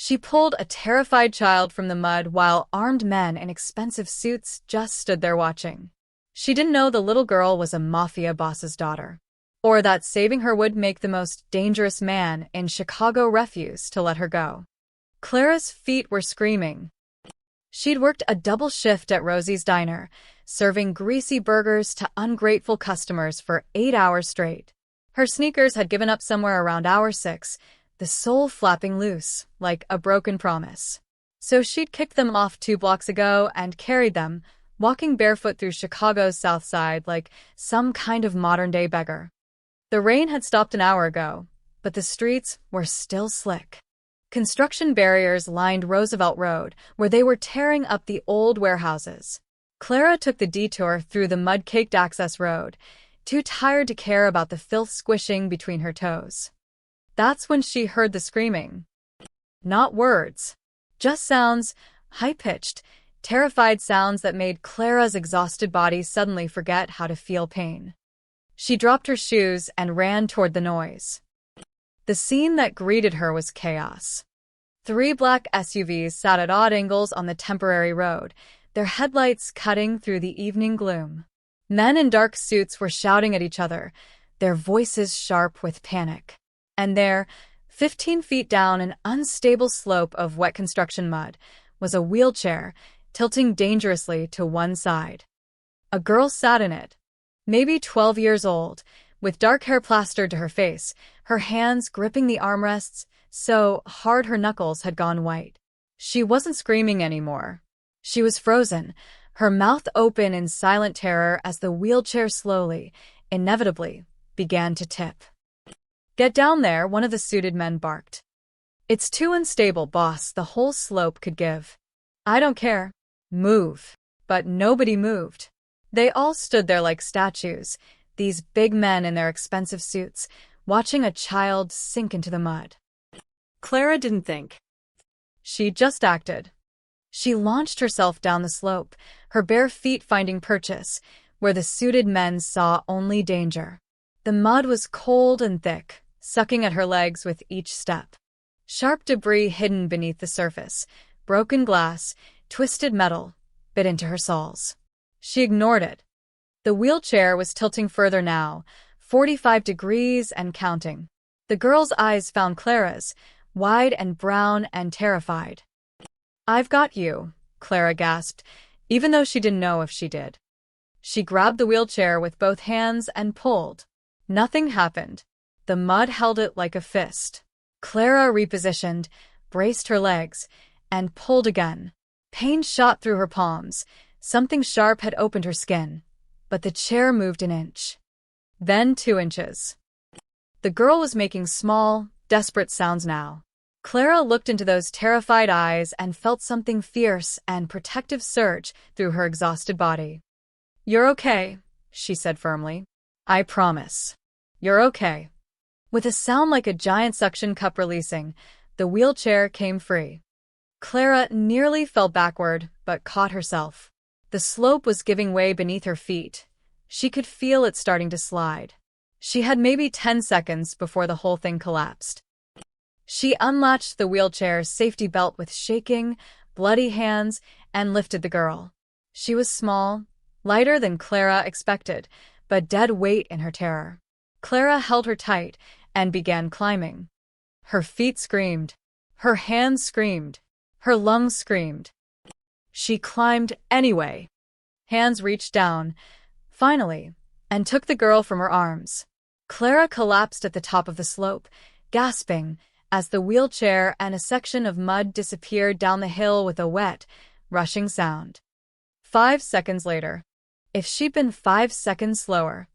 She pulled a terrified child from the mud while armed men in expensive suits just stood there watching. She didn't know the little girl was a mafia boss's daughter, or that saving her would make the most dangerous man in Chicago refuse to let her go. Clara's feet were screaming. She'd worked a double shift at Rosie's Diner, serving greasy burgers to ungrateful customers for 8 hours straight. Her sneakers had given up somewhere around hour 6, the sole flapping loose, like a broken promise. So she'd kicked them off 2 blocks ago and carried them, walking barefoot through Chicago's South Side like some kind of modern-day beggar. The rain had stopped an hour ago, but the streets were still slick. Construction barriers lined Roosevelt Road, where they were tearing up the old warehouses. Clara took the detour through the mud-caked access road, too tired to care about the filth squishing between her toes. That's when she heard the screaming. Not words, just sounds, high-pitched, terrified sounds that made Clara's exhausted body suddenly forget how to feel pain. She dropped her shoes and ran toward the noise. The scene that greeted her was chaos. 3 black SUVs sat at odd angles on the temporary road, their headlights cutting through the evening gloom. Men in dark suits were shouting at each other, their voices sharp with panic. And there, 15 feet down an unstable slope of wet construction mud, was a wheelchair, tilting dangerously to one side. A girl sat in it, maybe 12 years old, with dark hair plastered to her face, her hands gripping the armrests so hard her knuckles had gone white. She wasn't screaming anymore. She was frozen, her mouth open in silent terror as the wheelchair slowly, inevitably, began to tip. "Get down there," one of the suited men barked. "It's too unstable, boss, the whole slope could give." "I don't care. Move." But nobody moved. They all stood there like statues, these big men in their expensive suits, watching a child sink into the mud. Clara didn't think. She just acted. She launched herself down the slope, her bare feet finding purchase, where the suited men saw only danger. The mud was cold and thick, sucking at her legs with each step. Sharp debris hidden beneath the surface, broken glass, twisted metal, bit into her soles. She ignored it. The wheelchair was tilting further now, 45 degrees and counting. The girl's eyes found Clara's, wide and brown and terrified. "I've got you," Clara gasped, even though she didn't know if she did. She grabbed the wheelchair with both hands and pulled. Nothing happened. The mud held it like a fist. Clara repositioned, braced her legs, and pulled again. Pain shot through her palms. Something sharp had opened her skin, but the chair moved an inch. Then 2 inches. The girl was making small, desperate sounds now. Clara looked into those terrified eyes and felt something fierce and protective surge through her exhausted body. "You're okay," she said firmly. "I promise. You're okay." With a sound like a giant suction cup releasing, the wheelchair came free. Clara nearly fell backward, but caught herself. The slope was giving way beneath her feet. She could feel it starting to slide. She had maybe 10 seconds before the whole thing collapsed. She unlatched the wheelchair's safety belt with shaking, bloody hands and lifted the girl. She was small, lighter than Clara expected, but dead weight in her terror. Clara held her tight and began climbing. Her feet screamed. Her hands screamed. Her lungs screamed. She climbed anyway. Hands reached down, finally, and took the girl from her arms. Clara collapsed at the top of the slope, gasping, as the wheelchair and a section of mud disappeared down the hill with a wet, rushing sound. 5 seconds later. If she'd been 5 seconds slower.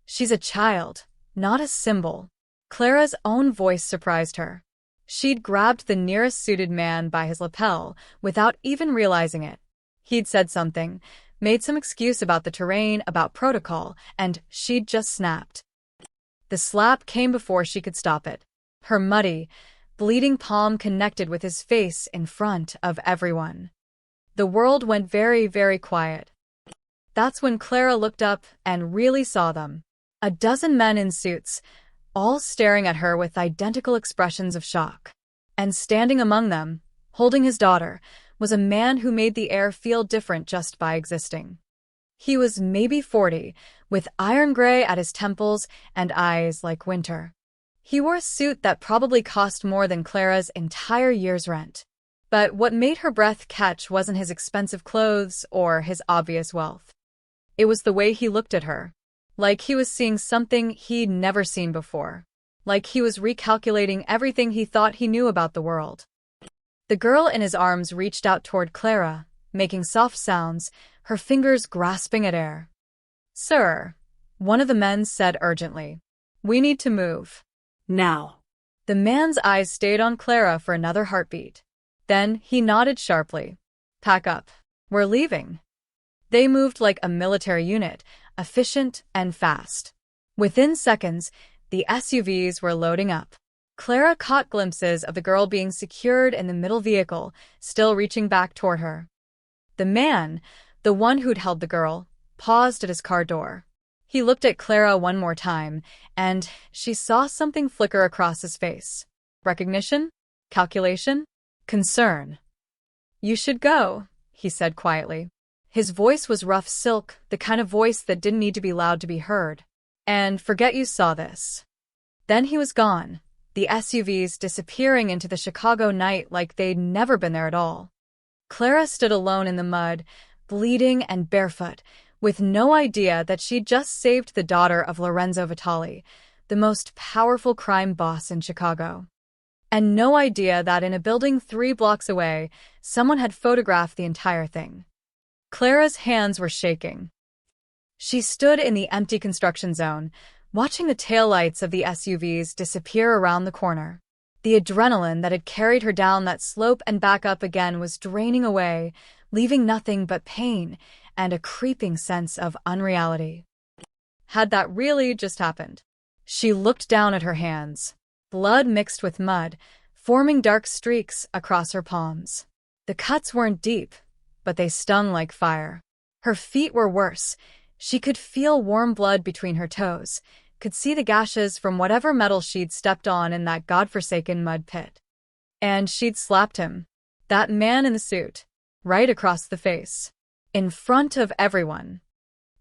"She's a child, not a symbol." Clara's own voice surprised her. She'd grabbed the nearest suited man by his lapel without even realizing it. He'd said something, made some excuse about the terrain, about protocol, and she'd just snapped. The slap came before she could stop it. Her muddy, bleeding palm connected with his face in front of everyone. The world went very, very quiet. That's when Clara looked up and really saw them. A dozen men in suits, all staring at her with identical expressions of shock. And standing among them, holding his daughter, was a man who made the air feel different just by existing. He was maybe 40, with iron gray at his temples and eyes like winter. He wore a suit that probably cost more than Clara's entire year's rent. But what made her breath catch wasn't his expensive clothes or his obvious wealth. It was the way he looked at her. Like he was seeing something he'd never seen before. Like he was recalculating everything he thought he knew about the world. The girl in his arms reached out toward Clara, making soft sounds, her fingers grasping at air. "Sir," one of the men said urgently. "We need to move." Now. The man's eyes stayed on Clara for another heartbeat. Then he nodded sharply. "Pack up. We're leaving." They moved like a military unit, efficient and fast. Within seconds, the SUVs were loading up. Clara caught glimpses of the girl being secured in the middle vehicle, still reaching back toward her. The man, the one who'd held the girl, paused at his car door. He looked at Clara one more time, and she saw something flicker across his face. Recognition? Calculation? Concern. "You should go," he said quietly. His voice was rough silk, the kind of voice that didn't need to be loud to be heard. "And forget you saw this." Then he was gone, the SUVs disappearing into the Chicago night like they'd never been there at all. Clara stood alone in the mud, bleeding and barefoot, with no idea that she'd just saved the daughter of Lorenzo Vitali, the most powerful crime boss in Chicago. And no idea that in a building 3 blocks away, someone had photographed the entire thing. Clara's hands were shaking. She stood in the empty construction zone, watching the taillights of the SUVs disappear around the corner. The adrenaline that had carried her down that slope and back up again was draining away, leaving nothing but pain and a creeping sense of unreality. Had that really just happened? She looked down at her hands. Blood mixed with mud, forming dark streaks across her palms. The cuts weren't deep, but they stung like fire. Her feet were worse. She could feel warm blood between her toes, could see the gashes from whatever metal she'd stepped on in that godforsaken mud pit. And she'd slapped him, that man in the suit, right across the face, in front of everyone.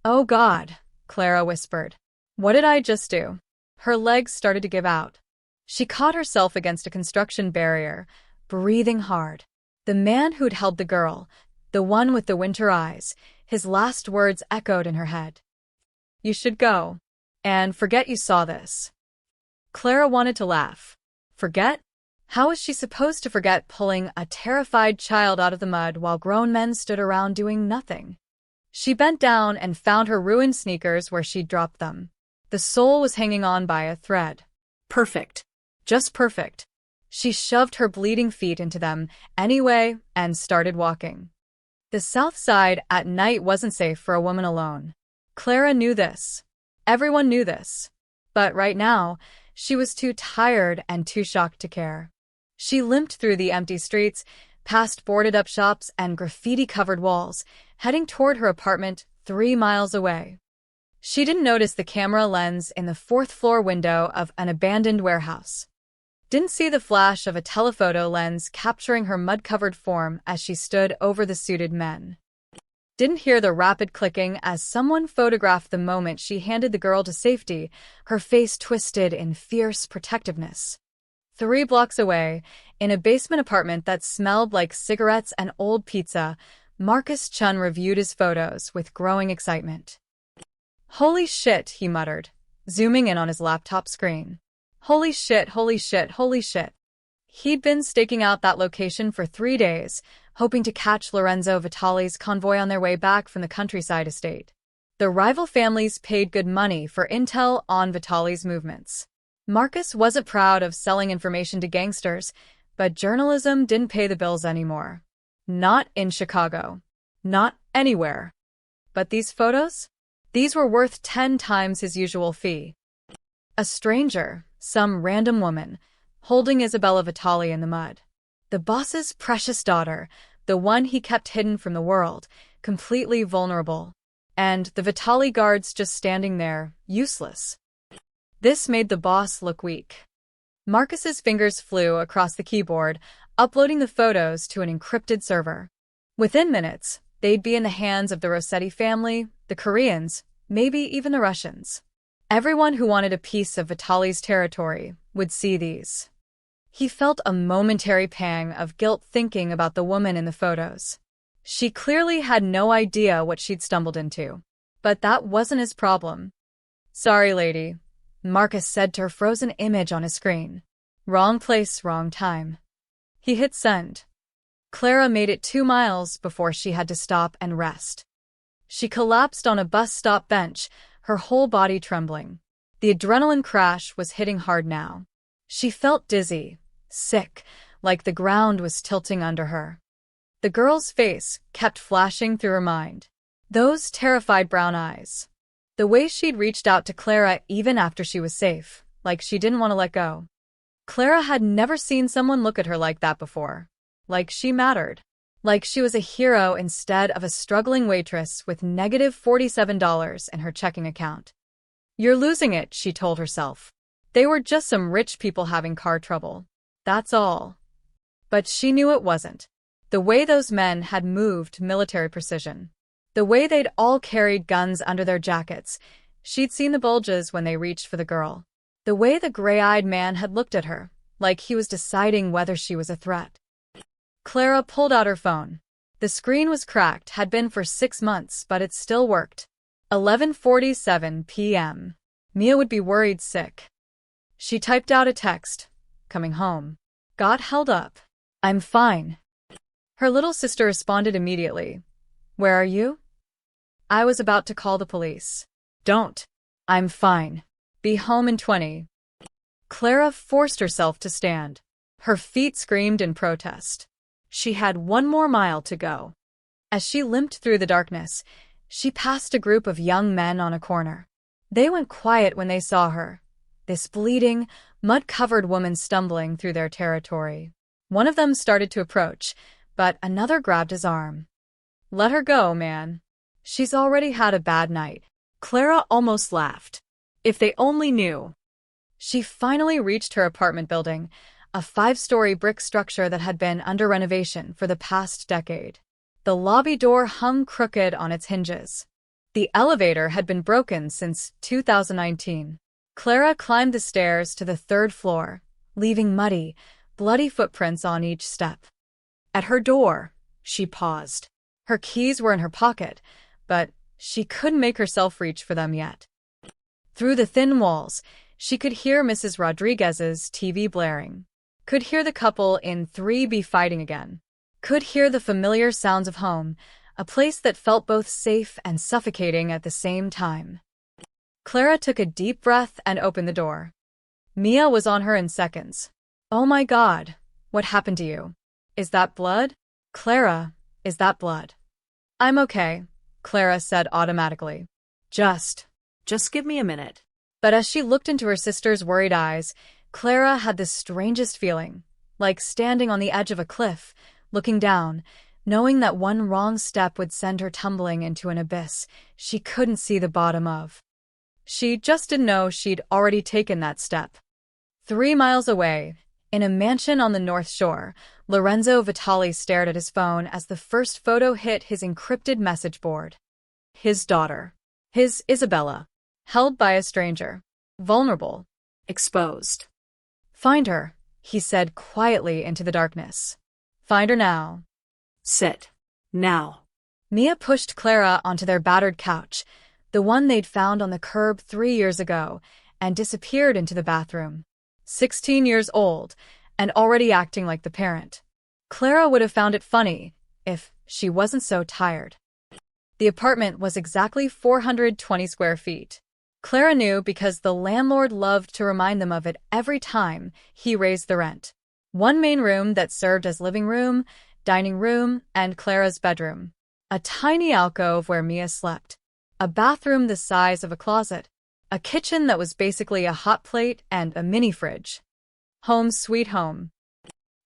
"Oh God," Clara whispered. "What did I just do?" Her legs started to give out. She caught herself against a construction barrier, breathing hard. The man who'd held the girl, the one with the winter eyes, his last words echoed in her head. "You should go. And forget you saw this." Clara wanted to laugh. Forget? How was she supposed to forget pulling a terrified child out of the mud while grown men stood around doing nothing? She bent down and found her ruined sneakers where she'd dropped them. The sole was hanging on by a thread. Perfect. Just perfect. She shoved her bleeding feet into them anyway and started walking. The South Side at night wasn't safe for a woman alone. Clara knew this. Everyone knew this. But right now, she was too tired and too shocked to care. She limped through the empty streets, past boarded-up shops and graffiti-covered walls, heading toward her apartment 3 miles away. She didn't notice the camera lens in the 4th-floor window of an abandoned warehouse. Didn't see the flash of a telephoto lens capturing her mud-covered form as she stood over the suited men. Didn't hear the rapid clicking as someone photographed the moment she handed the girl to safety, her face twisted in fierce protectiveness. 3 blocks away, in a basement apartment that smelled like cigarettes and old pizza, Marcus Chun reviewed his photos with growing excitement. "Holy shit," he muttered, zooming in on his laptop screen. "Holy shit, holy shit, holy shit." He'd been staking out that location for 3 days, hoping to catch Lorenzo Vitali's convoy on their way back from the countryside estate. The rival families paid good money for intel on Vitali's movements. Marcus wasn't proud of selling information to gangsters, but journalism didn't pay the bills anymore. Not in Chicago. Not anywhere. But these photos? These were worth 10 times his usual fee. A stranger, some random woman, holding Isabella Vitali in the mud. The boss's precious daughter, the one he kept hidden from the world, completely vulnerable. And the Vitali guards just standing there, useless. This made the boss look weak. Marcus's fingers flew across the keyboard, uploading the photos to an encrypted server. Within minutes, they'd be in the hands of the Rossetti family, the Koreans, maybe even the Russians. Everyone who wanted a piece of Vitali's territory would see these. He felt a momentary pang of guilt thinking about the woman in the photos. She clearly had no idea what she'd stumbled into. But that wasn't his problem. "Sorry, lady," Marcus said to her frozen image on his screen. "Wrong place, wrong time." He hit send. Clara made it 2 miles before she had to stop and rest. She collapsed on a bus stop bench, her whole body trembling. The adrenaline crash was hitting hard now. She felt dizzy, sick, like the ground was tilting under her. The girl's face kept flashing through her mind. Those terrified brown eyes. The way she'd reached out to Clara even after she was safe, like she didn't want to let go. Clara had never seen someone look at her like that before. Like she mattered. Like she was a hero instead of a struggling waitress with negative $47 in her checking account. "You're losing it," she told herself. They were just some rich people having car trouble. That's all. But she knew it wasn't. The way those men had moved military precision. The way they'd all carried guns under their jackets. She'd seen the bulges when they reached for the girl. The way the gray-eyed man had looked at her, like he was deciding whether she was a threat. Clara pulled out her phone. The screen was cracked, had been for 6 months, but it still worked. 11:47 p.m. Mia would be worried sick. She typed out a text. "Coming home. Got held up. I'm fine." Her little sister responded immediately. "Where are you?" "I was about to call the police." "Don't. I'm fine. Be home in 20. Clara forced herself to stand. Her feet screamed in protest. She had 1 more mile to go. As she limped through the darkness, she passed a group of young men on a corner. They went quiet when they saw her, this bleeding, mud-covered woman stumbling through their territory. One of them started to approach, but another grabbed his arm. "Let her go, man. She's already had a bad night." Clara almost laughed. If they only knew. She finally reached her apartment building, a 5-story brick structure that had been under renovation for the past decade. The lobby door hung crooked on its hinges. The elevator had been broken since 2019. Clara climbed the stairs to the 3rd floor, leaving muddy, bloody footprints on each step. At her door, she paused. Her keys were in her pocket, but she couldn't make herself reach for them yet. Through the thin walls, she could hear Mrs. Rodriguez's TV blaring. Could hear the couple in 3B fighting again. Could hear the familiar sounds of home, a place that felt both safe and suffocating at the same time. Clara took a deep breath and opened the door. Mia was on her in seconds. "Oh my God, what happened to you? Is that blood?" "Clara, is that blood?" "I'm okay," Clara said automatically. Just give me a minute." But as she looked into her sister's worried eyes, Clara had the strangest feeling, like standing on the edge of a cliff, looking down, knowing that one wrong step would send her tumbling into an abyss she couldn't see the bottom of. She just didn't know she'd already taken that step. 3 miles away, in a mansion on the North Shore, Lorenzo Vitali stared at his phone as the first photo hit his encrypted message board. His daughter. His Isabella. Held by a stranger. Vulnerable. Exposed. "Find her," he said quietly into the darkness. "Find her now." "Sit. Now." Mia pushed Clara onto their battered couch, the one they'd found on the curb 3 years ago, and disappeared into the bathroom. 16 years old, and already acting like the parent. Clara would have found it funny if she wasn't so tired. The apartment was exactly 420 square feet. Clara knew because the landlord loved to remind them of it every time he raised the rent. 1 main room that served as living room, dining room, and Clara's bedroom. A tiny alcove where Mia slept. A bathroom the size of a closet. A kitchen that was basically a hot plate and a mini fridge. Home sweet home.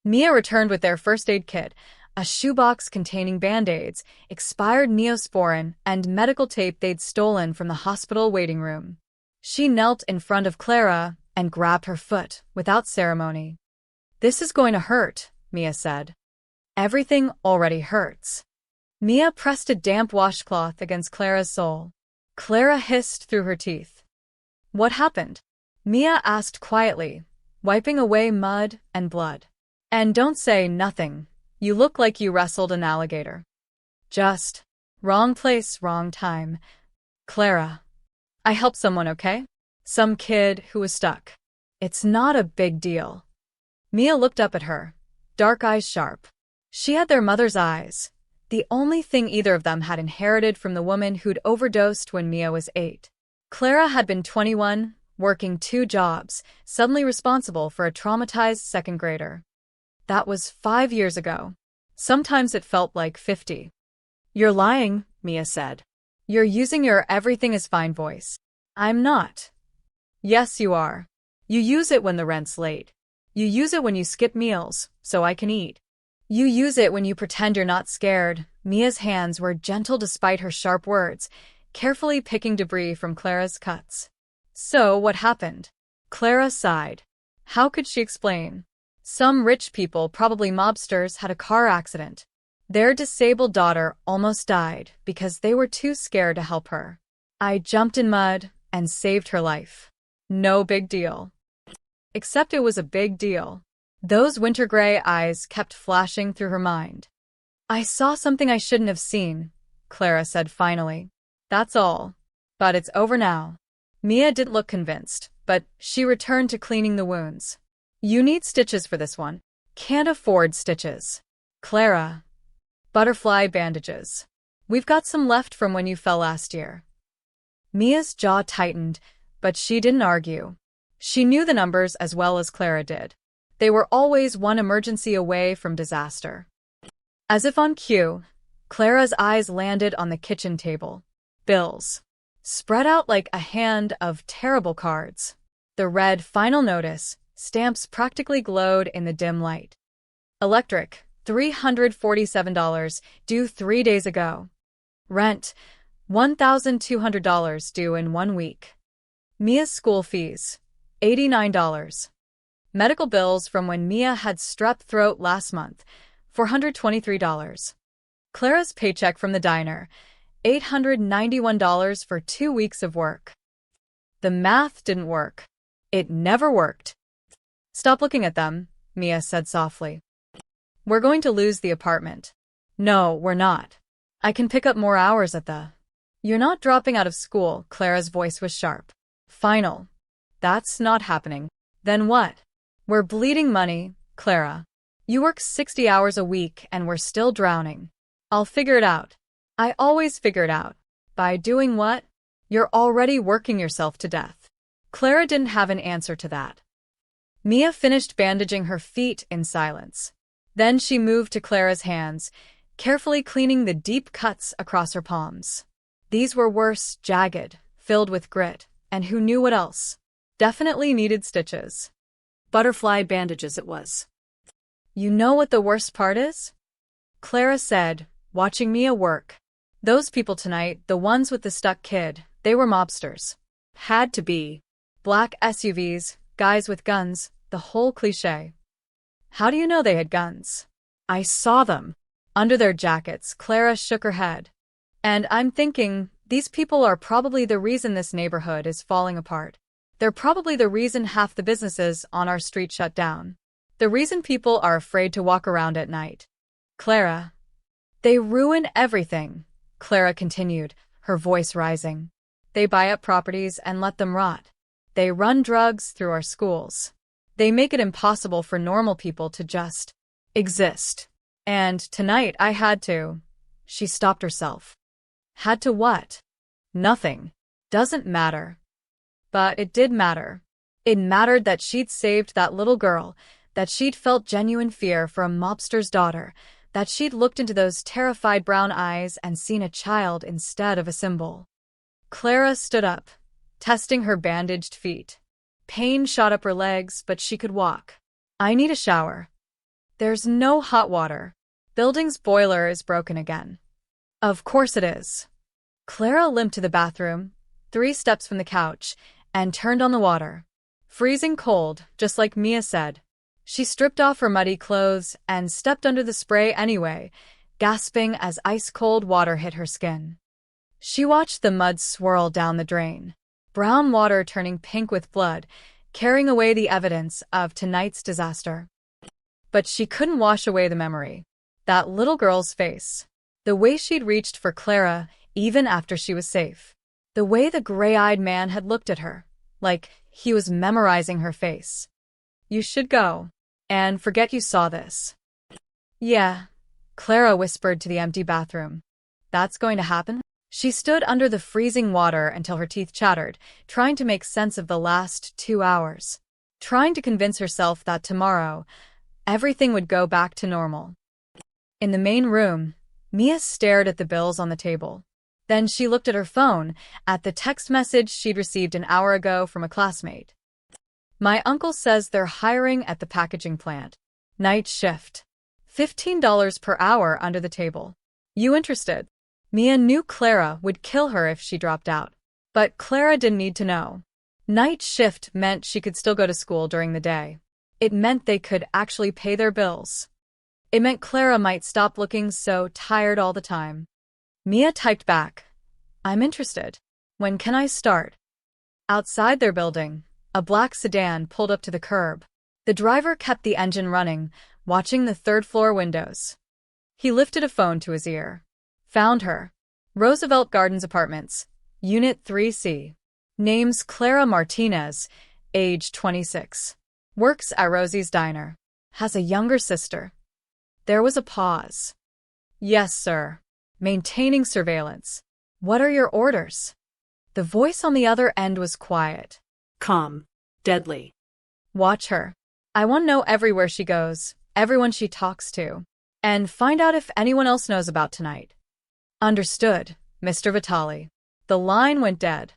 Mia returned with their first aid kit, a shoebox containing Band-Aids, expired Neosporin, and medical tape they'd stolen from the hospital waiting room. She knelt in front of Clara, and grabbed her foot without ceremony. "This is going to hurt," Mia said. "Everything already hurts." Mia pressed a damp washcloth against Clara's sole. Clara hissed through her teeth. "What happened?" Mia asked quietly, wiping away mud and blood. "And don't say nothing. You look like you wrestled an alligator." "Just wrong place, wrong time. Clara, I helped someone, okay? Some kid who was stuck. It's not a big deal." Mia looked up at her, dark eyes sharp. She had their mother's eyes, the only thing either of them had inherited from the woman who'd overdosed when Mia was 8. Clara had been 21, working 2 jobs, suddenly responsible for a traumatized second grader. That was 5 years ago. Sometimes it felt like 50. "You're lying," Mia said. "You're using your everything is fine voice." "I'm not." "Yes, you are. You use it when the rent's late. You use it when you skip meals, so I can eat. You use it when you pretend you're not scared." Mia's hands were gentle despite her sharp words, carefully picking debris from Clara's cuts. "So what happened?" Clara sighed. How could she explain? Some rich people, probably mobsters, had a car accident. Their disabled daughter almost died because they were too scared to help her. "I jumped in mud and saved her life. No big deal." Except it was a big deal. Those winter gray eyes kept flashing through her mind. "I saw something I shouldn't have seen," Clara said finally. "That's all. But it's over now." Mia didn't look convinced, but she returned to cleaning the wounds. "You need stitches for this one." "Can't afford stitches." "Clara." "Butterfly bandages. We've got some left from when you fell last year." Mia's jaw tightened, but she didn't argue. She knew the numbers as well as Clara did. They were always one emergency away from disaster. As if on cue, Clara's eyes landed on the kitchen table. Bills. Spread out like a hand of terrible cards. The red final notice stamps practically glowed in the dim light. Electric, $347, due 3 days ago. Rent, $1,200, due in 1 week. Mia's school fees, $89. Medical bills from when Mia had strep throat last month, $423. Clara's paycheck from the diner, $891 for 2 weeks of work. The math didn't work. It never worked. "Stop looking at them," Mia said softly. "We're going to lose the apartment." "No, we're not. I can pick up more hours at the—" "You're not dropping out of school." Clara's voice was sharp. "Final." "That's not happening." "Then what?" "We're bleeding money, Clara. You work 60 hours a week and we're still drowning." "I'll figure it out." "I always figure it out." "By doing what?" "You're already working yourself to death." Clara didn't have an answer to that. Mia finished bandaging her feet in silence. Then she moved to Clara's hands, carefully cleaning the deep cuts across her palms. These were worse, jagged, filled with grit, and who knew what else? Definitely needed stitches. Butterfly bandages it was. "You know what the worst part is?" Clara said, watching Mia work. "Those people tonight, the ones with the stuck kid, they were mobsters. Had to be. Black SUVs, guys with guns, the whole cliché." "How do you know they had guns?" "I saw them." "Under their jackets." Clara shook her head. "And I'm thinking, these people are probably the reason this neighborhood is falling apart. They're probably the reason half the businesses on our street shut down. The reason people are afraid to walk around at night." "Clara." "They ruin everything," Clara continued, her voice rising. "They buy up properties and let them rot. They run drugs through our schools. They make it impossible for normal people to just exist. And tonight I had to—" She stopped herself. "Had to what?" "Nothing. Doesn't matter." But it did matter. It mattered that she'd saved that little girl, that she'd felt genuine fear for a mobster's daughter, that she'd looked into those terrified brown eyes and seen a child instead of a symbol. Clara stood up, testing her bandaged feet. Pain shot up her legs, but she could walk. "I need a shower." "There's no hot water. Building's boiler is broken again." "Of course it is." Clara limped to the bathroom, 3 steps from the couch, and turned on the water. Freezing cold, just like Mia said. She stripped off her muddy clothes and stepped under the spray anyway, gasping as ice-cold water hit her skin. She watched the mud swirl down the drain, brown water turning pink with blood, carrying away the evidence of tonight's disaster. But she couldn't wash away the memory. That little girl's face. The way she'd reached for Clara, even after she was safe. The way the gray-eyed man had looked at her, like he was memorizing her face. You should go. And forget you saw this. Yeah, Clara whispered to the empty bathroom. That's going to happen? She stood under the freezing water until her teeth chattered, trying to make sense of the last 2 hours. Trying to convince herself that tomorrow, everything would go back to normal. In the main room, Mia stared at the bills on the table. Then she looked at her phone, at the text message she'd received an hour ago from a classmate. My uncle says they're hiring at the packaging plant. Night shift. $15 per hour under the table. You interested? Mia knew Clara would kill her if she dropped out. But Clara didn't need to know. Night shift meant she could still go to school during the day. It meant they could actually pay their bills. It meant Clara might stop looking so tired all the time. Mia typed back, I'm interested. When can I start? Outside their building, a black sedan pulled up to the curb. The driver kept the engine running, watching the third-floor windows. He lifted a phone to his ear. Found her. Roosevelt Gardens Apartments, Unit 3C. Name's Clara Martinez, age 26. Works at Rosie's Diner. Has a younger sister. There was a pause. Yes, sir. Maintaining surveillance. What are your orders? The voice on the other end was quiet. Calm. Deadly. Watch her. I want to know everywhere she goes, everyone she talks to, and find out if anyone else knows about tonight. Understood, Mr. Vitali. The line went dead.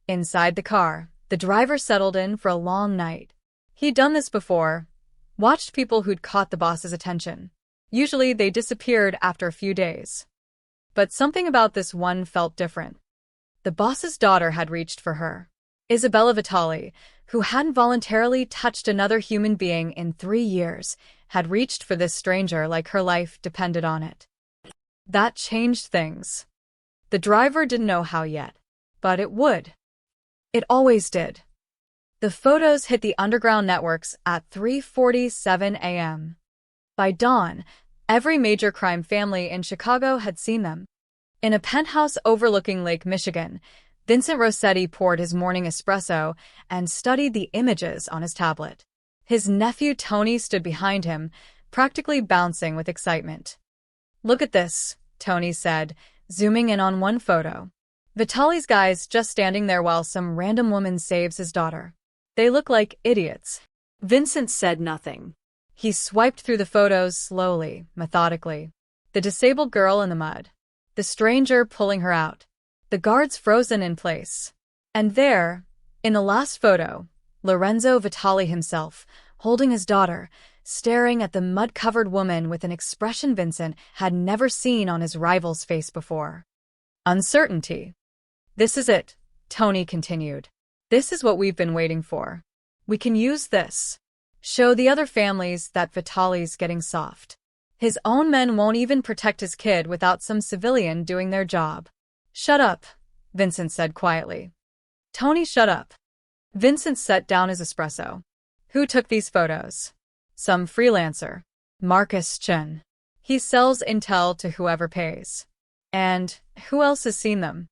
Inside the car, the driver settled in for a long night. He'd done this before, watched people who'd caught the boss's attention. Usually they disappeared after a few days. But something about this one felt different. The boss's daughter had reached for her. Isabella Vitali, who hadn't voluntarily touched another human being in 3 years, had reached for this stranger like her life depended on it. That changed things. The driver didn't know how yet, but it would. It always did. The photos hit the underground networks at 3:47 a.m. By dawn, every major crime family in Chicago had seen them. In a penthouse overlooking Lake Michigan, Vincent Rossetti poured his morning espresso and studied the images on his tablet. His nephew Tony stood behind him, practically bouncing with excitement. Look at this, Tony said, zooming in on one photo. Vitali's guy's just standing there while some random woman saves his daughter. They look like idiots. Vincent said nothing. He swiped through the photos slowly, methodically. The disabled girl in the mud. The stranger pulling her out. The guards frozen in place. And there, in the last photo, Lorenzo Vitali himself, holding his daughter, staring at the mud-covered woman with an expression Vincent had never seen on his rival's face before. Uncertainty. This is it, Tony continued. This is what we've been waiting for. We can use this. Show the other families that Vitali's getting soft. His own men won't even protect his kid without some civilian doing their job. Shut up, Vincent said quietly. Tony, shut up. Vincent set down his espresso. Who took these photos? Some freelancer. Marcus Chen. He sells intel to whoever pays. And who else has seen them?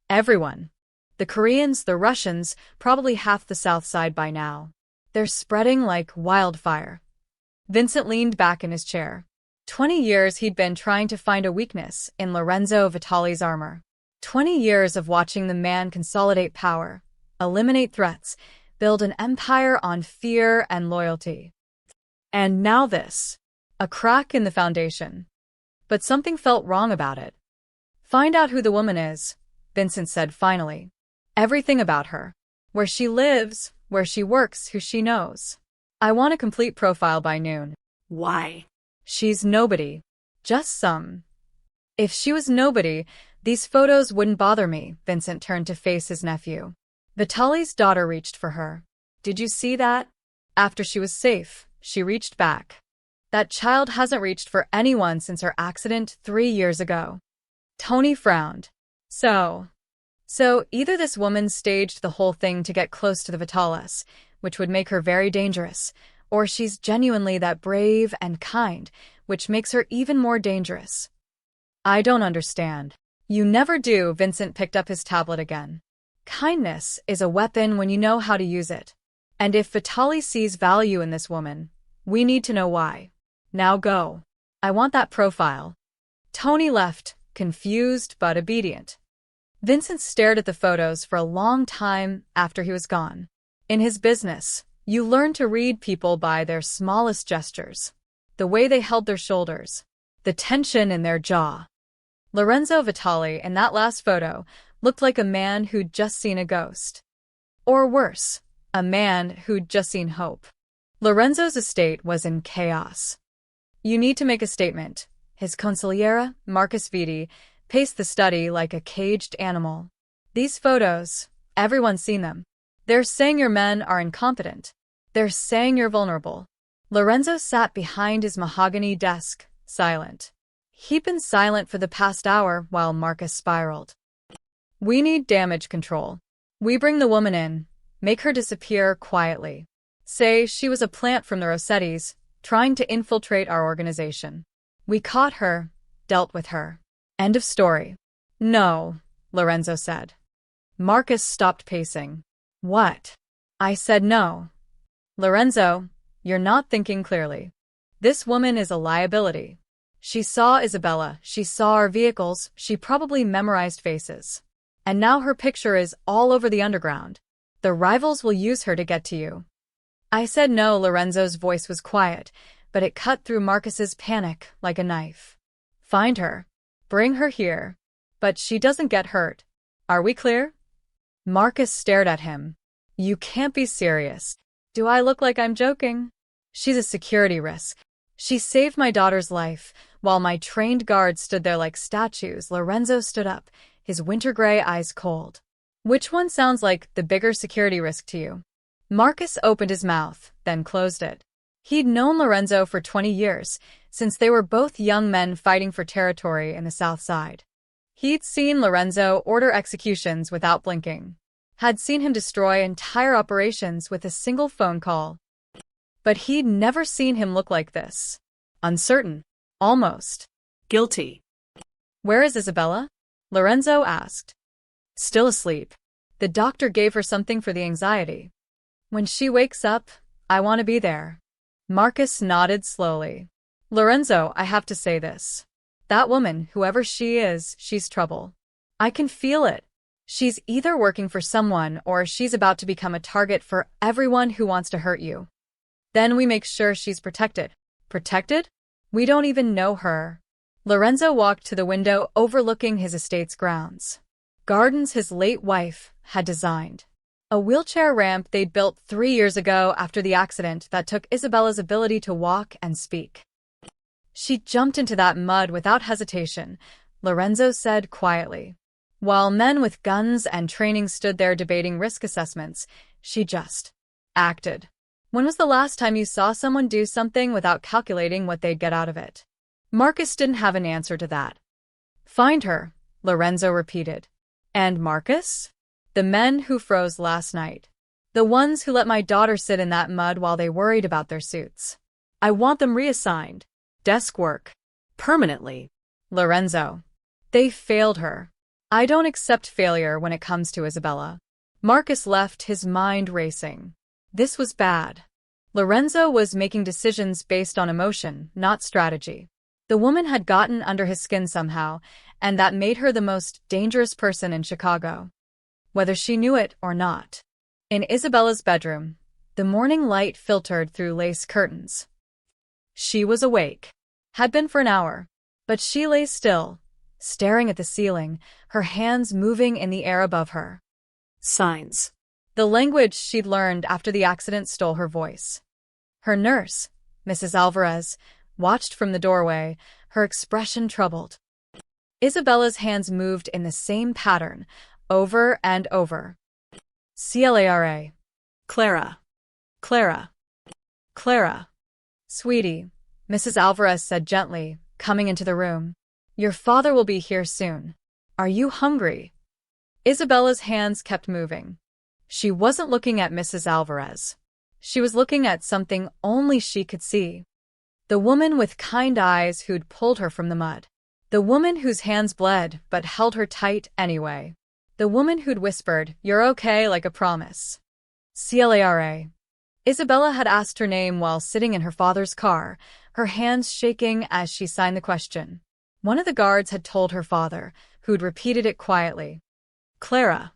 Everyone. The Koreans, the Russians, probably half the South Side by now. They're spreading like wildfire. Vincent leaned back in his chair. 20 years he'd been trying to find a weakness in Lorenzo Vitali's armor. 20 years of watching the man consolidate power, eliminate threats, build an empire on fear and loyalty. And now this. A crack in the foundation. But something felt wrong about it. Find out who the woman is, Vincent said finally. Everything about her. Where she lives, where she works, who she knows. I want a complete profile by noon. Why? She's nobody. Just some. If she was nobody, these photos wouldn't bother me, Vincent turned to face his nephew. Vitali's daughter reached for her. Did you see that? After she was safe, she reached back. That child hasn't reached for anyone since her accident 3 years ago. Tony frowned. So either this woman staged the whole thing to get close to the Vitalis, which would make her very dangerous, or she's genuinely that brave and kind, which makes her even more dangerous. I don't understand. You never do. Vincent picked up his tablet again. Kindness is a weapon when you know how to use it. And if Vitaly sees value in this woman, we need to know why. Now go. I want that profile. Tony left, confused but obedient. Vincent stared at the photos for a long time after he was gone. In his business, you learn to read people by their smallest gestures, the way they held their shoulders, the tension in their jaw. Lorenzo Vitali, in that last photo, looked like a man who'd just seen a ghost. Or worse, a man who'd just seen hope. Lorenzo's estate was in chaos. You need to make a statement. His consigliere, Marcus Viti, paced the study like a caged animal. These photos, everyone's seen them. They're saying your men are incompetent. They're saying you're vulnerable. Lorenzo sat behind his mahogany desk, silent. He'd been silent for the past hour while Marcus spiraled. We need damage control. We bring the woman in, make her disappear quietly. Say she was a plant from the Rossettis, trying to infiltrate our organization. We caught her, dealt with her. End of story. No, Lorenzo said. Marcus stopped pacing. What? I said no. Lorenzo, you're not thinking clearly. This woman is a liability. She saw Isabella, she saw our vehicles, she probably memorized faces. And now her picture is all over the underground. The rivals will use her to get to you. I said no. Lorenzo's voice was quiet, but it cut through Marcus's panic like a knife. Find her. Bring her here. But she doesn't get hurt. Are we clear? Marcus stared at him. You can't be serious. Do I look like I'm joking? She's a security risk. She saved my daughter's life. While my trained guards stood there like statues, Lorenzo stood up, his winter gray eyes cold. Which one sounds like the bigger security risk to you? Marcus opened his mouth, then closed it. He'd known Lorenzo for 20 years, since they were both young men fighting for territory in the South Side. He'd seen Lorenzo order executions without blinking. Had seen him destroy entire operations with a single phone call. But he'd never seen him look like this. Uncertain. Almost. Guilty. Where is Isabella? Lorenzo asked. Still asleep. The doctor gave her something for the anxiety. When she wakes up, I want to be there. Marcus nodded slowly. Lorenzo, I have to say this. That woman, whoever she is, she's trouble. I can feel it. She's either working for someone or she's about to become a target for everyone who wants to hurt you. Then we make sure she's protected. Protected? We don't even know her. Lorenzo walked to the window overlooking his estate's grounds. Gardens his late wife had designed. A wheelchair ramp they'd built 3 years ago after the accident that took Isabella's ability to walk and speak. She jumped into that mud without hesitation, Lorenzo said quietly. While men with guns and training stood there debating risk assessments, she just acted. When was the last time you saw someone do something without calculating what they'd get out of it? Marcus didn't have an answer to that. Find her, Lorenzo repeated. And Marcus? The men who froze last night. The ones who let my daughter sit in that mud while they worried about their suits. I want them reassigned. Desk work. Permanently. Lorenzo. They failed her. I don't accept failure when it comes to Isabella. Marcus left, his mind racing. This was bad. Lorenzo was making decisions based on emotion, not strategy. The woman had gotten under his skin somehow, and that made her the most dangerous person in Chicago. Whether she knew it or not. In Isabella's bedroom, the morning light filtered through lace curtains. She was awake. Had been for an hour. But she lay still, staring at the ceiling, her hands moving in the air above her. Signs. The language she'd learned after the accident stole her voice. Her nurse, Mrs. Alvarez, watched from the doorway, her expression troubled. Isabella's hands moved in the same pattern, over and over. Clara. Clara. Clara. Clara. Sweetie, Mrs. Alvarez said gently, coming into the room. Your father will be here soon. Are you hungry? Isabella's hands kept moving. She wasn't looking at Mrs. Alvarez. She was looking at something only she could see. The woman with kind eyes who'd pulled her from the mud. The woman whose hands bled but held her tight anyway. The woman who'd whispered, "You're okay," like a promise. Clara. Isabella had asked her name while sitting in her father's car, her hands shaking as she signed the question. One of the guards had told her father, who'd repeated it quietly. Clara.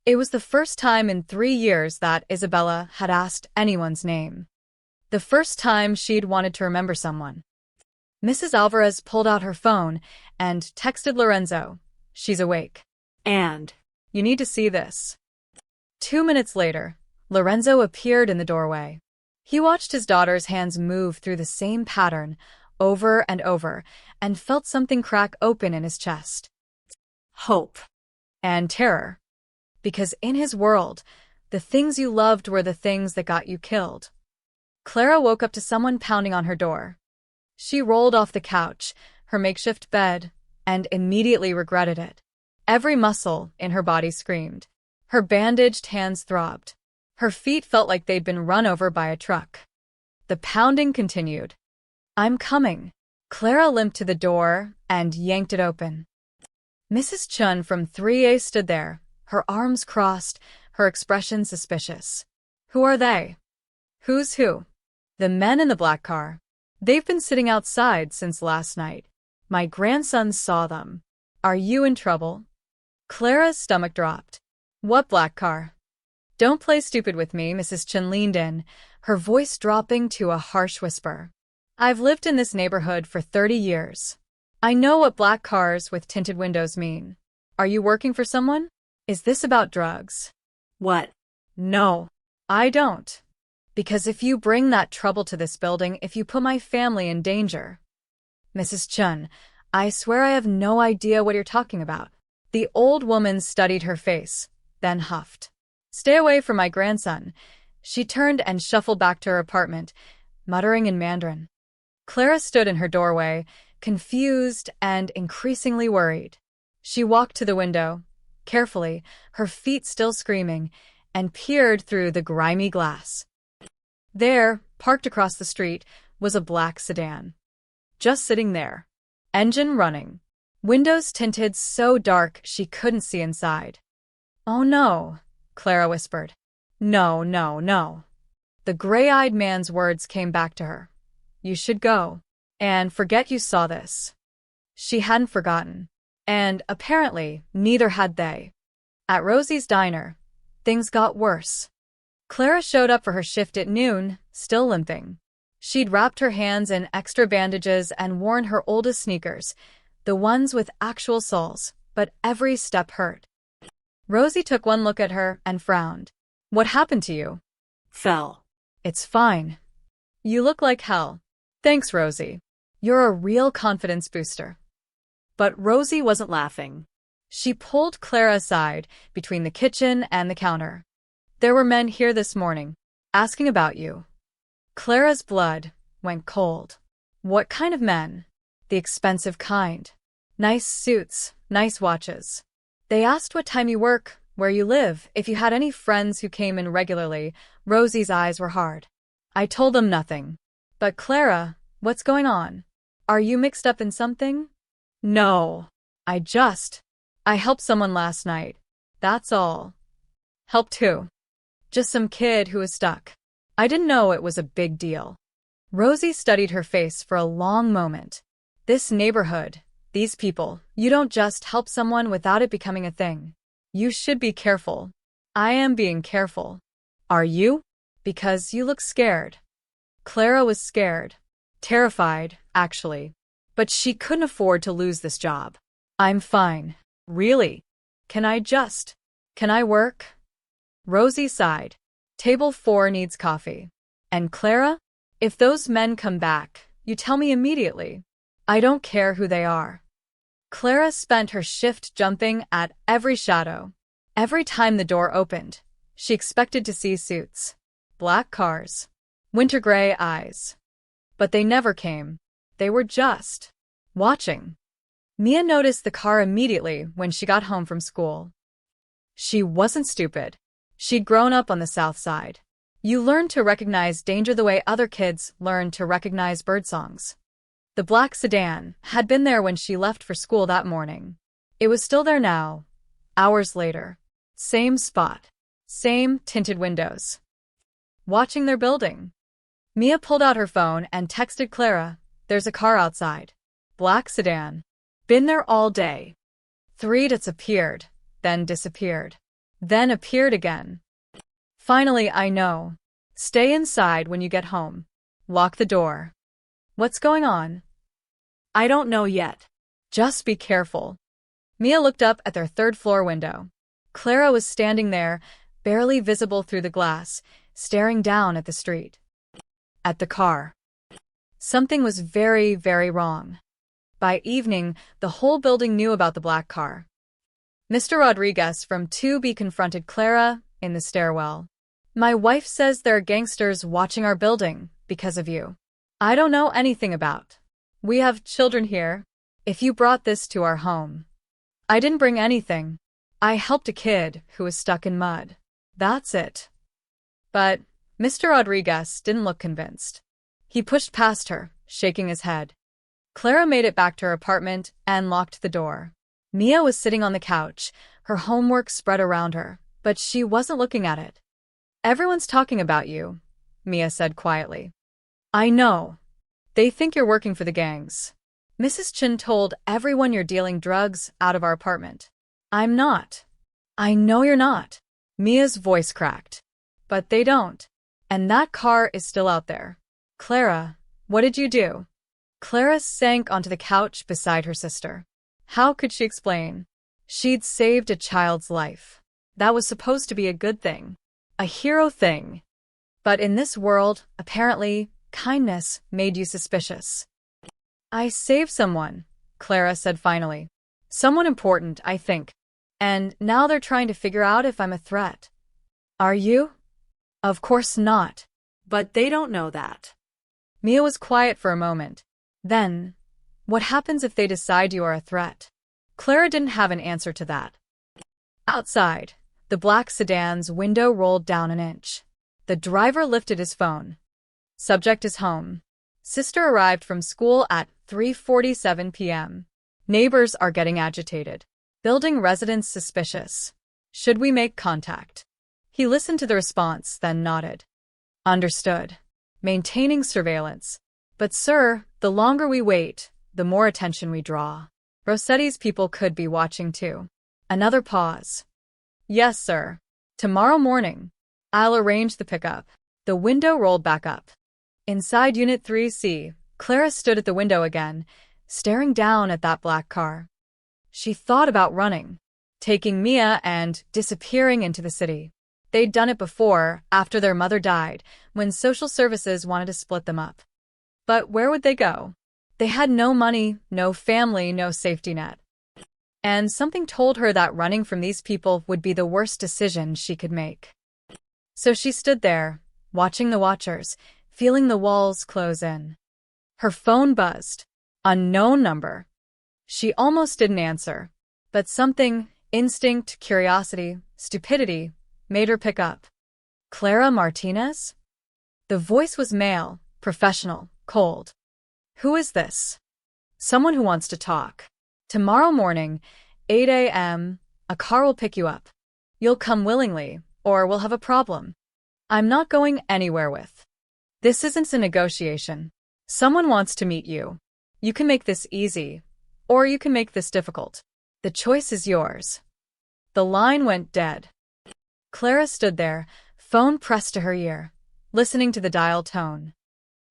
It was the first time in 3 years that Isabella had asked anyone's name. The first time she'd wanted to remember someone. Mrs. Alvarez pulled out her phone and texted Lorenzo. She's awake. And You need to see this. 2 minutes later, Lorenzo appeared in the doorway. He watched his daughter's hands move through the same pattern over and over and felt something crack open in his chest. hope. And terror. Because in his world, the things you loved were the things that got you killed. Clara woke up to someone pounding on her door. She rolled off the couch, her makeshift bed, and immediately regretted it. Every muscle in her body screamed. Her bandaged hands throbbed. Her feet felt like they'd been run over by a truck. The pounding continued. I'm coming. Clara limped to the door and yanked it open. Mrs. Chun from 3A stood there, her arms crossed, her expression suspicious. Who are they? Who's who? The men in the black car. They've been sitting outside since last night. My grandson saw them. Are you in trouble? Clara's stomach dropped. What black car? Don't play stupid with me, Mrs. Chun leaned in, her voice dropping to a harsh whisper. I've lived in this neighborhood for 30 years. I know what black cars with tinted windows mean. Are you working for someone? Is this about drugs? What? No, I don't. Because if you bring that trouble to this building, if you put my family in danger. Mrs. Chun, I swear I have no idea what you're talking about. The old woman studied her face, then huffed. Stay away from my grandson. She turned and shuffled back to her apartment, muttering in Mandarin. Clara stood in her doorway, confused and increasingly worried. She walked to the window, carefully, her feet still screaming, and peered through the grimy glass. There, parked across the street, was a black sedan. Just sitting there. Engine running. Windows tinted so dark she couldn't see inside. Oh no, Clara whispered. No, no, no. The gray-eyed man's words came back to her. You should go. And forget you saw this. She hadn't forgotten. And apparently, neither had they. At Rosie's diner, things got worse. Clara showed up for her shift at noon, still limping. She'd wrapped her hands in extra bandages and worn her oldest sneakers, the ones with actual soles, but every step hurt. Rosie took one look at her and frowned. What happened to you? Fell. It's fine. You look like hell. Thanks, Rosie. You're a real confidence booster. But Rosie wasn't laughing. She pulled Clara aside between the kitchen and the counter. There were men here this morning, asking about you. Clara's blood went cold. What kind of men? The expensive kind. Nice suits, nice watches. They asked what time you work, where you live, if you had any friends who came in regularly. Rosie's eyes were hard. I told them nothing. But Clara, what's going on? Are you mixed up in something? No. I helped someone last night. That's all. Helped who? Just some kid who was stuck. I didn't know it was a big deal. Rosie studied her face for a long moment. This neighborhood, these people, you don't just help someone without it becoming a thing. You should be careful. I am being careful. Are you? Because you look scared. Clara was scared. Terrified, actually. But she couldn't afford to lose this job. I'm fine. Really? Can I work? Rosie sighed. Table 4 needs coffee. And Clara? If those men come back, you tell me immediately. I don't care who they are. Clara spent her shift jumping at every shadow. Every time the door opened, she expected to see suits. Black cars. Winter gray eyes. But they never came. They were just watching. Mia noticed the car immediately when she got home from school. She wasn't stupid. She'd grown up on the South Side. You learn to recognize danger the way other kids learn to recognize birdsongs. The black sedan had been there when she left for school that morning. It was still there now, hours later. Same spot. Same tinted windows. Watching their building. Mia pulled out her phone and texted Clara, "There's a car outside. Black sedan. Been there all day." 3 dots appeared, then disappeared. Then appeared again. Finally, I know. Stay inside when you get home. Lock the door. What's going on? I don't know yet. Just be careful. Mia looked up at their third-floor window. Clara was standing there, barely visible through the glass, staring down at the street. At the car. Something was very, very wrong. By evening, the whole building knew about the black car. Mr. Rodriguez from 2B confronted Clara in the stairwell. "My wife says there are gangsters watching our building because of you. I don't know anything about. We have children here. If you brought this to our home." "I didn't bring anything. I helped a kid who was stuck in mud. That's it." But Mr. Rodriguez didn't look convinced. He pushed past her, shaking his head. Clara made it back to her apartment and locked the door. Mia was sitting on the couch, her homework spread around her, but she wasn't looking at it. "Everyone's talking about you," Mia said quietly. "I know. They think you're working for the gangs. Mrs. Chin told everyone you're dealing drugs out of our apartment." "I'm not." "I know you're not." Mia's voice cracked. "But they don't. And that car is still out there." "Clara, what did you do?" Clara sank onto the couch beside her sister. How could she explain? She'd saved a child's life. That was supposed to be a good thing. A hero thing. But in this world, apparently, kindness made you suspicious. "I saved someone," Clara said finally. "Someone important, I think. And now they're trying to figure out if I'm a threat." "Are you?" "Of course not." But they don't know that. Mia was quiet for a moment. Then, what happens if they decide you are a threat? Clara didn't have an answer to that. Outside, the black sedan's window rolled down an inch. The driver lifted his phone. Subject is home. Sister arrived from school at 3:47 p.m. Neighbors are getting agitated. Building residents suspicious. Should we make contact? He listened to the response, then nodded. Understood. Maintaining surveillance. But sir, the longer we wait, the more attention we draw. Rossetti's people could be watching too. Another pause. Yes, sir. Tomorrow morning. I'll arrange the pickup. The window rolled back up. Inside Unit 3C, Clara stood at the window again, staring down at that black car. She thought about running, taking Mia and disappearing into the city. They'd done it before, after their mother died, when social services wanted to split them up. But where would they go? They had no money, no family, no safety net. And something told her that running from these people would be the worst decision she could make. So she stood there, watching the watchers, feeling the walls close in. Her phone buzzed. Unknown number. She almost didn't answer. But something, instinct, curiosity, stupidity, made her pick up. Clara Martinez? The voice was male, professional, cold. Who is this? Someone who wants to talk. Tomorrow morning, 8 a.m., a car will pick you up. You'll come willingly, or we'll have a problem. I'm not going anywhere with. This isn't a negotiation. Someone wants to meet you. You can make this easy, or you can make this difficult. The choice is yours. The line went dead. Clara stood there, phone pressed to her ear, listening to the dial tone.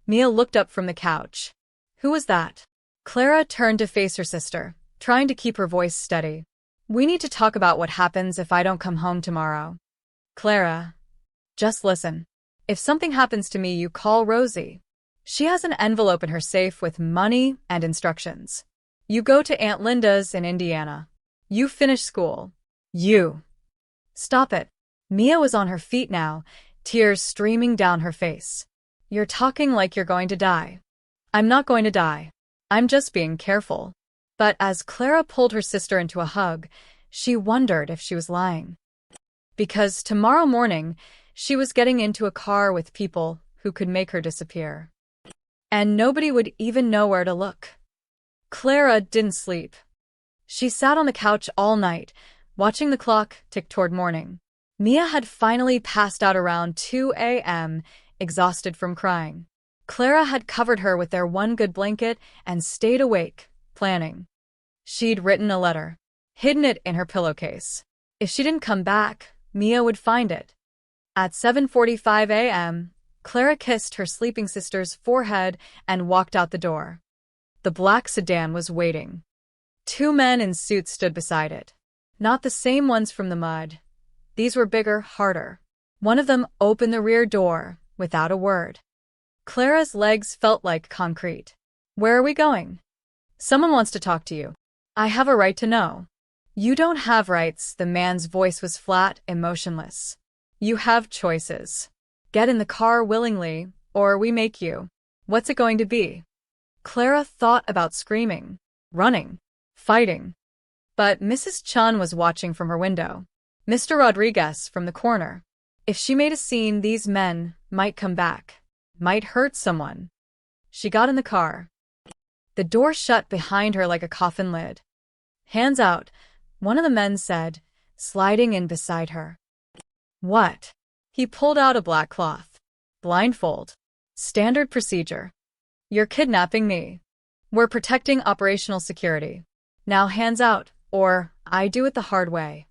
Mia looked up from the couch. Who was that? Clara turned to face her sister, trying to keep her voice steady. We need to talk about what happens if I don't come home tomorrow. Clara, just listen. If something happens to me, you call Rosie. She has an envelope in her safe with money and instructions. You go to Aunt Linda's in Indiana. You finish school. You. Stop it. Mia was on her feet now, tears streaming down her face. "You're talking like you're going to die." "I'm not going to die. I'm just being careful." But as Clara pulled her sister into a hug, she wondered if she was lying. Because tomorrow morning, she was getting into a car with people who could make her disappear. And nobody would even know where to look. Clara didn't sleep. She sat on the couch all night, watching the clock tick toward morning. Mia had finally passed out around 2 a.m., exhausted from crying. Clara had covered her with their one good blanket and stayed awake, planning. She'd written a letter, hidden it in her pillowcase. If she didn't come back, Mia would find it. At 7:45 a.m., Clara kissed her sleeping sister's forehead and walked out the door. The black sedan was waiting. 2 men in suits stood beside it. Not the same ones from the mud. These were bigger, harder. One of them opened the rear door, without a word. Clara's legs felt like concrete. "Where are we going?" "Someone wants to talk to you." "I have a right to know." "You don't have rights," the man's voice was flat, emotionless. "You have choices. Get in the car willingly, or we make you." "What's it going to be?" Clara thought about screaming, running, fighting. But Mrs. Chun was watching from her window. Mr. Rodriguez from the corner. If she made a scene, these men might come back, might hurt someone. She got in the car. The door shut behind her like a coffin lid. "Hands out," one of the men said, sliding in beside her. "What?" He pulled out a black cloth. "Blindfold. Standard procedure. You're kidnapping me. We're protecting operational security. Now hands out, or I do it the hard way."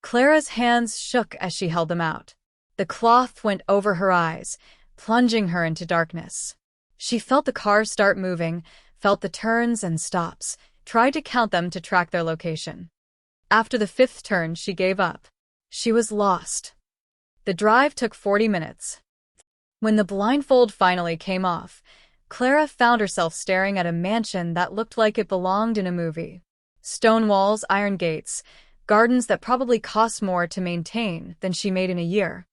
Clara's hands shook as she held them out. The cloth went over her eyes, plunging her into darkness. She felt the car start moving, felt the turns and stops, tried to count them to track their location. After the 5th turn, she gave up. She was lost. The drive took 40 minutes. When the blindfold finally came off, Clara found herself staring at a mansion that looked like it belonged in a movie. Stone walls, iron gates, gardens that probably cost more to maintain than she made in a year.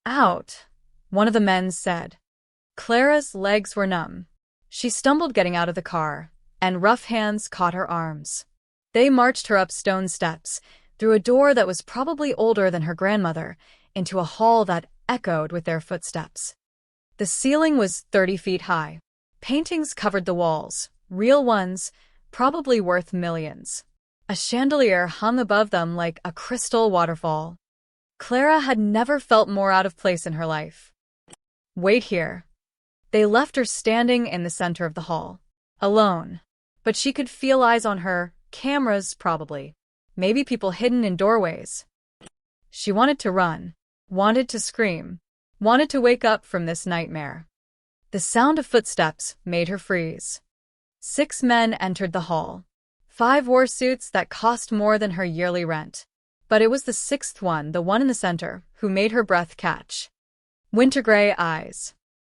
"Out," one of the men said. Clara's legs were numb. She stumbled getting out of the car, and rough hands caught her arms. They marched her up stone steps, through a door that was probably older than her grandmother, into a hall that echoed with their footsteps. The ceiling was 30 feet high. Paintings covered the walls, real ones, probably worth millions. A chandelier hung above them like a crystal waterfall. Clara had never felt more out of place in her life. "Wait here." They left her standing in the center of the hall, alone. But she could feel eyes on her, cameras probably, maybe people hidden in doorways. She wanted to run, wanted to scream, wanted to wake up from this nightmare. The sound of footsteps made her freeze. 6 men entered the hall. 5 wore suits that cost more than her yearly rent. But it was the 6th one, the one in the center, who made her breath catch. Winter-gray eyes.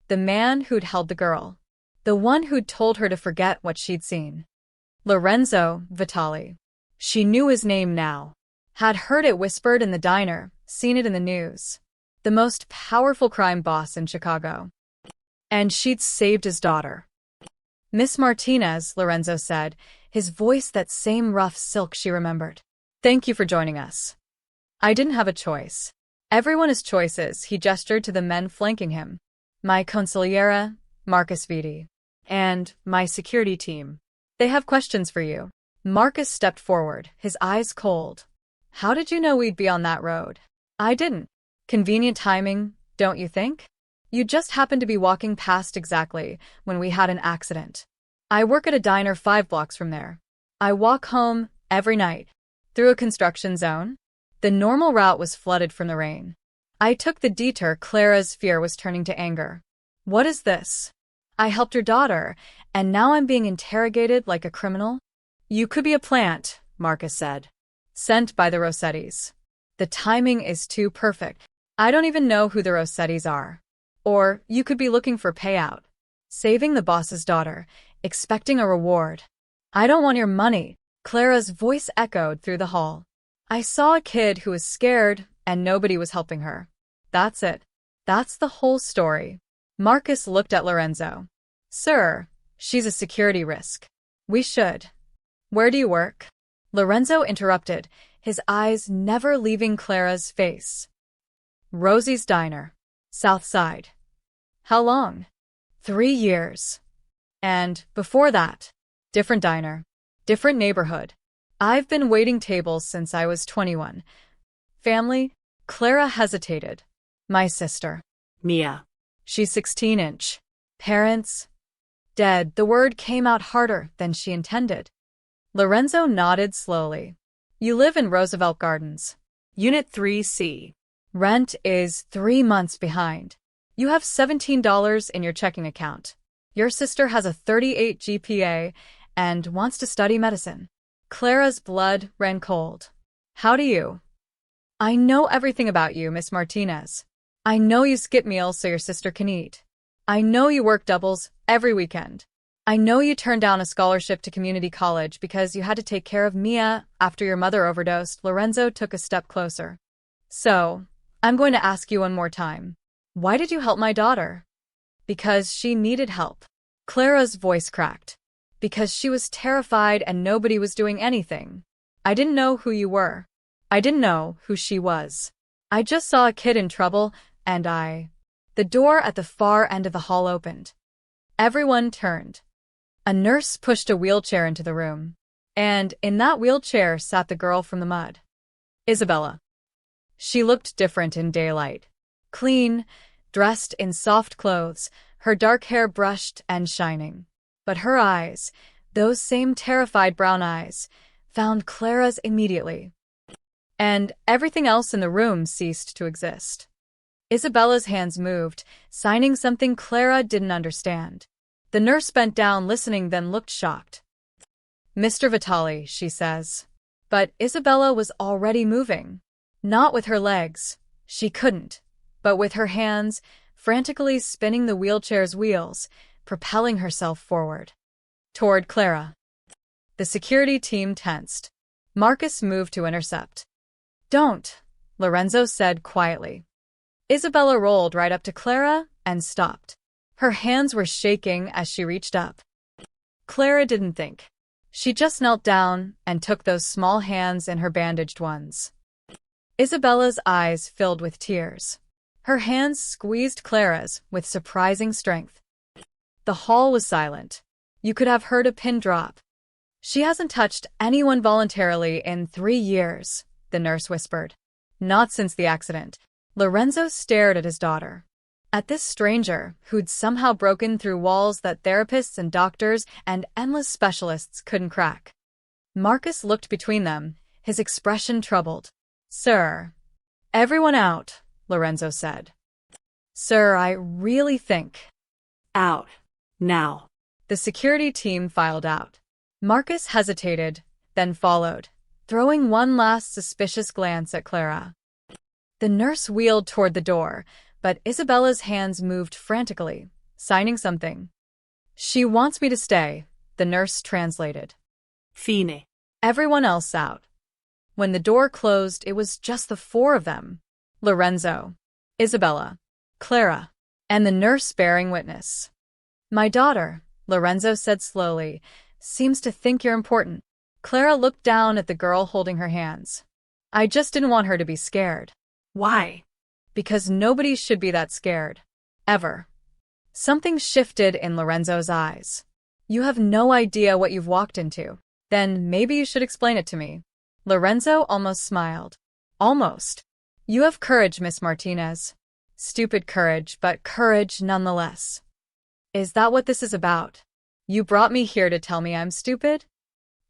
The man who'd held the girl. The one who'd told her to forget what she'd seen. Lorenzo Vitali. She knew his name now. Had heard it whispered in the diner, seen it in the news. The most powerful crime boss in Chicago. And she'd saved his daughter. "Miss Martinez," Lorenzo said, his voice that same rough silk she remembered. "Thank you for joining us." "I didn't have a choice." "Everyone has choices," he gestured to the men flanking him. "My consigliera, Marcus Vitti. And my security team. They have questions for you." Marcus stepped forward, his eyes cold. "How did you know we'd be on that road?" "I didn't." "Convenient timing, don't you think? You just happened to be walking past exactly when we had an accident. I work at a diner 5 blocks from there. I walk home every night. Through a construction zone. The normal route was flooded from the rain. I took the detour." Clara's fear was turning to anger. "What is this? I helped your daughter, and now I'm being interrogated like a criminal?" "You could be a plant," Marcus said. "Sent by the Rossettis. The timing is too perfect. I don't even know who the Rossettis are. Or you could be looking for payout. Saving the boss's daughter, expecting a reward." "I don't want your money." Clara's voice echoed through the hall. "I saw a kid who was scared, and nobody was helping her. That's it. That's the whole story. Marcus looked at Lorenzo. Sir, she's a security risk. We should. Where do you work? Lorenzo interrupted, his eyes never leaving Clara's face. Rosie's Diner. South Side. How long? 3 years. And, before that, different diner. Different neighborhood. I've been waiting tables since I was 21. Family? Clara hesitated. My sister. Mia. She's 16-inch. Parents? Dead. The word came out harder than she intended. Lorenzo nodded slowly. You live in Roosevelt Gardens. Unit 3C. Rent is 3 months behind. You have $17 in your checking account. Your sister has a 38 GPA and wants to study medicine. Clara's blood ran cold. How do you? I know everything about you, Miss Martinez. I know you skip meals so your sister can eat. I know you work doubles every weekend. I know you turned down a scholarship to community college because you had to take care of Mia after your mother overdosed. Lorenzo took a step closer. So, I'm going to ask you one more time. Why did you help my daughter? Because she needed help. Clara's voice cracked. Because she was terrified and nobody was doing anything. I didn't know who you were. I didn't know who she was. I just saw a kid in trouble, and The door at the far end of the hall opened. Everyone turned. A nurse pushed a wheelchair into the room. And in that wheelchair sat the girl from the mud. Isabella. She looked different in daylight. Clean, dressed in soft clothes, her dark hair brushed and shining. But her eyes, those same terrified brown eyes, found Clara's immediately. And everything else in the room ceased to exist. Isabella's hands moved, signing something Clara didn't understand. The nurse bent down listening, then looked shocked. Mr. Vitali, she says. But Isabella was already moving. Not with her legs. She couldn't. But with her hands, frantically spinning the wheelchair's wheels, propelling herself forward. Toward Clara. The security team tensed. Marcus moved to intercept. Don't, Lorenzo said quietly. Isabella rolled right up to Clara and stopped. Her hands were shaking as she reached up. Clara didn't think. She just knelt down and took those small hands in her bandaged ones. Isabella's eyes filled with tears. Her hands squeezed Clara's with surprising strength. The hall was silent. You could have heard a pin drop. She hasn't touched anyone voluntarily in 3 years, the nurse whispered. Not since the accident. Lorenzo stared at his daughter. At this stranger who'd somehow broken through walls that therapists and doctors and endless specialists couldn't crack. Marcus looked between them, his expression troubled. Sir. Everyone out, Lorenzo said. Sir, I really think. Out. Now. The security team filed out. Marcus hesitated, then followed, throwing one last suspicious glance at Clara. The nurse wheeled toward the door, but Isabella's hands moved frantically, signing something. She wants me to stay, the nurse translated. Fine. Everyone else out. When the door closed, it was just the 4 of them. Lorenzo, Isabella, Clara, and the nurse bearing witness. My daughter, Lorenzo said slowly, seems to think you're important. Clara looked down at the girl holding her hands. I just didn't want her to be scared. Why? Because nobody should be that scared. Ever. Something shifted in Lorenzo's eyes. You have no idea what you've walked into. Then maybe you should explain it to me. Lorenzo almost smiled. Almost. You have courage, Miss Martinez. Stupid courage, but courage nonetheless. Is that what this is about? You brought me here to tell me I'm stupid?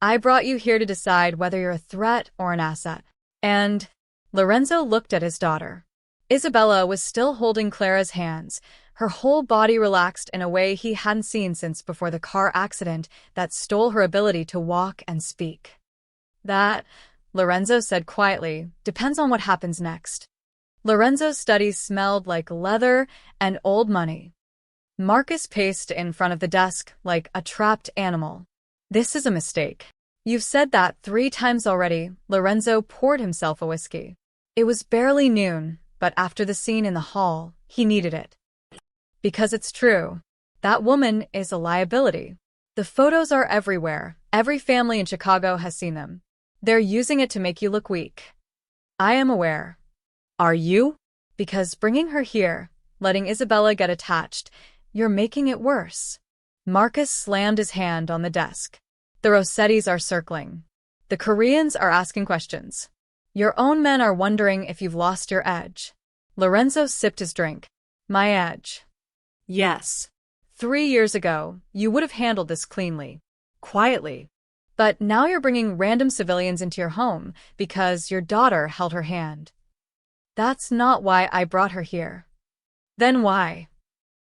I brought you here to decide whether you're a threat or an asset. And Lorenzo looked at his daughter. Isabella was still holding Clara's hands, her whole body relaxed in a way he hadn't seen since before the car accident that stole her ability to walk and speak. That, Lorenzo said quietly, depends on what happens next. Lorenzo's studies smelled like leather and old money. Marcus paced in front of the desk like a trapped animal. This is a mistake. You've said that 3 times already. Lorenzo poured himself a whiskey. It was barely noon, but after the scene in the hall, He needed it. Because it's true. That woman is a liability. The photos are everywhere. Every family in Chicago has seen them. They're using it to make you look weak. I am aware. Are you? Because bringing her here, letting Isabella get attached, you're making it worse. Marcus slammed his hand on the desk. The Rossettis are circling. The Koreans are asking questions. Your own men are wondering if you've lost your edge. Lorenzo sipped his drink. My edge. Yes. 3 years ago, you would have handled this cleanly. Quietly. But now you're bringing random civilians into your home because your daughter held her hand. That's not why I brought her here. Then why?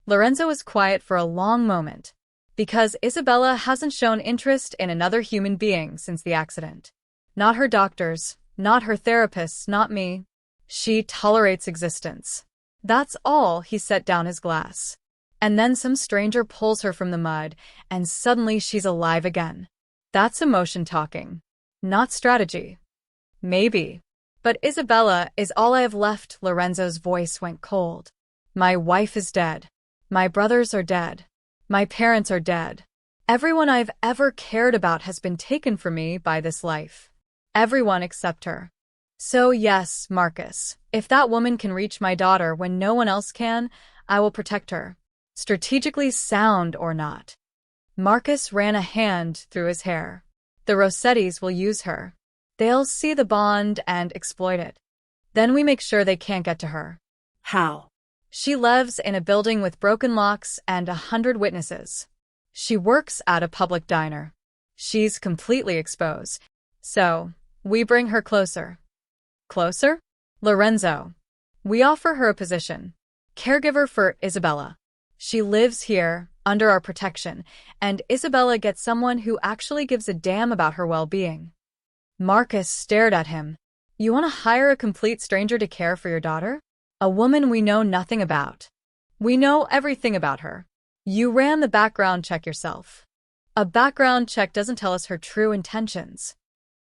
Lorenzo was quiet for a long moment. Because Isabella hasn't shown interest in another human being since the accident. Not her doctors, not her therapists, not me. She tolerates existence. That's all. He set down his glass. And then some stranger pulls her from the mud, and suddenly she's alive again. That's emotion talking. Not strategy. Maybe. But Isabella is all I have left. Lorenzo's voice went cold. My wife is dead. My brothers are dead. My parents are dead. Everyone I've ever cared about has been taken from me by this life. Everyone except her. So yes, Marcus, if that woman can reach my daughter when no one else can, I will protect her. Strategically sound or not. Marcus ran a hand through his hair. The Rossettis will use her. They'll see the bond and exploit it. Then we make sure they can't get to her. How? She lives in a building with broken locks and 100 witnesses. She works at a public diner. She's completely exposed. So, we bring her closer. Closer? Lorenzo. We offer her a position. Caregiver for Isabella. She lives here, under our protection, and Isabella gets someone who actually gives a damn about her well-being. Marcus stared at him. You want to hire a complete stranger to care for your daughter? A woman we know nothing about. We know everything about her. You ran the background check yourself. A background check doesn't tell us her true intentions.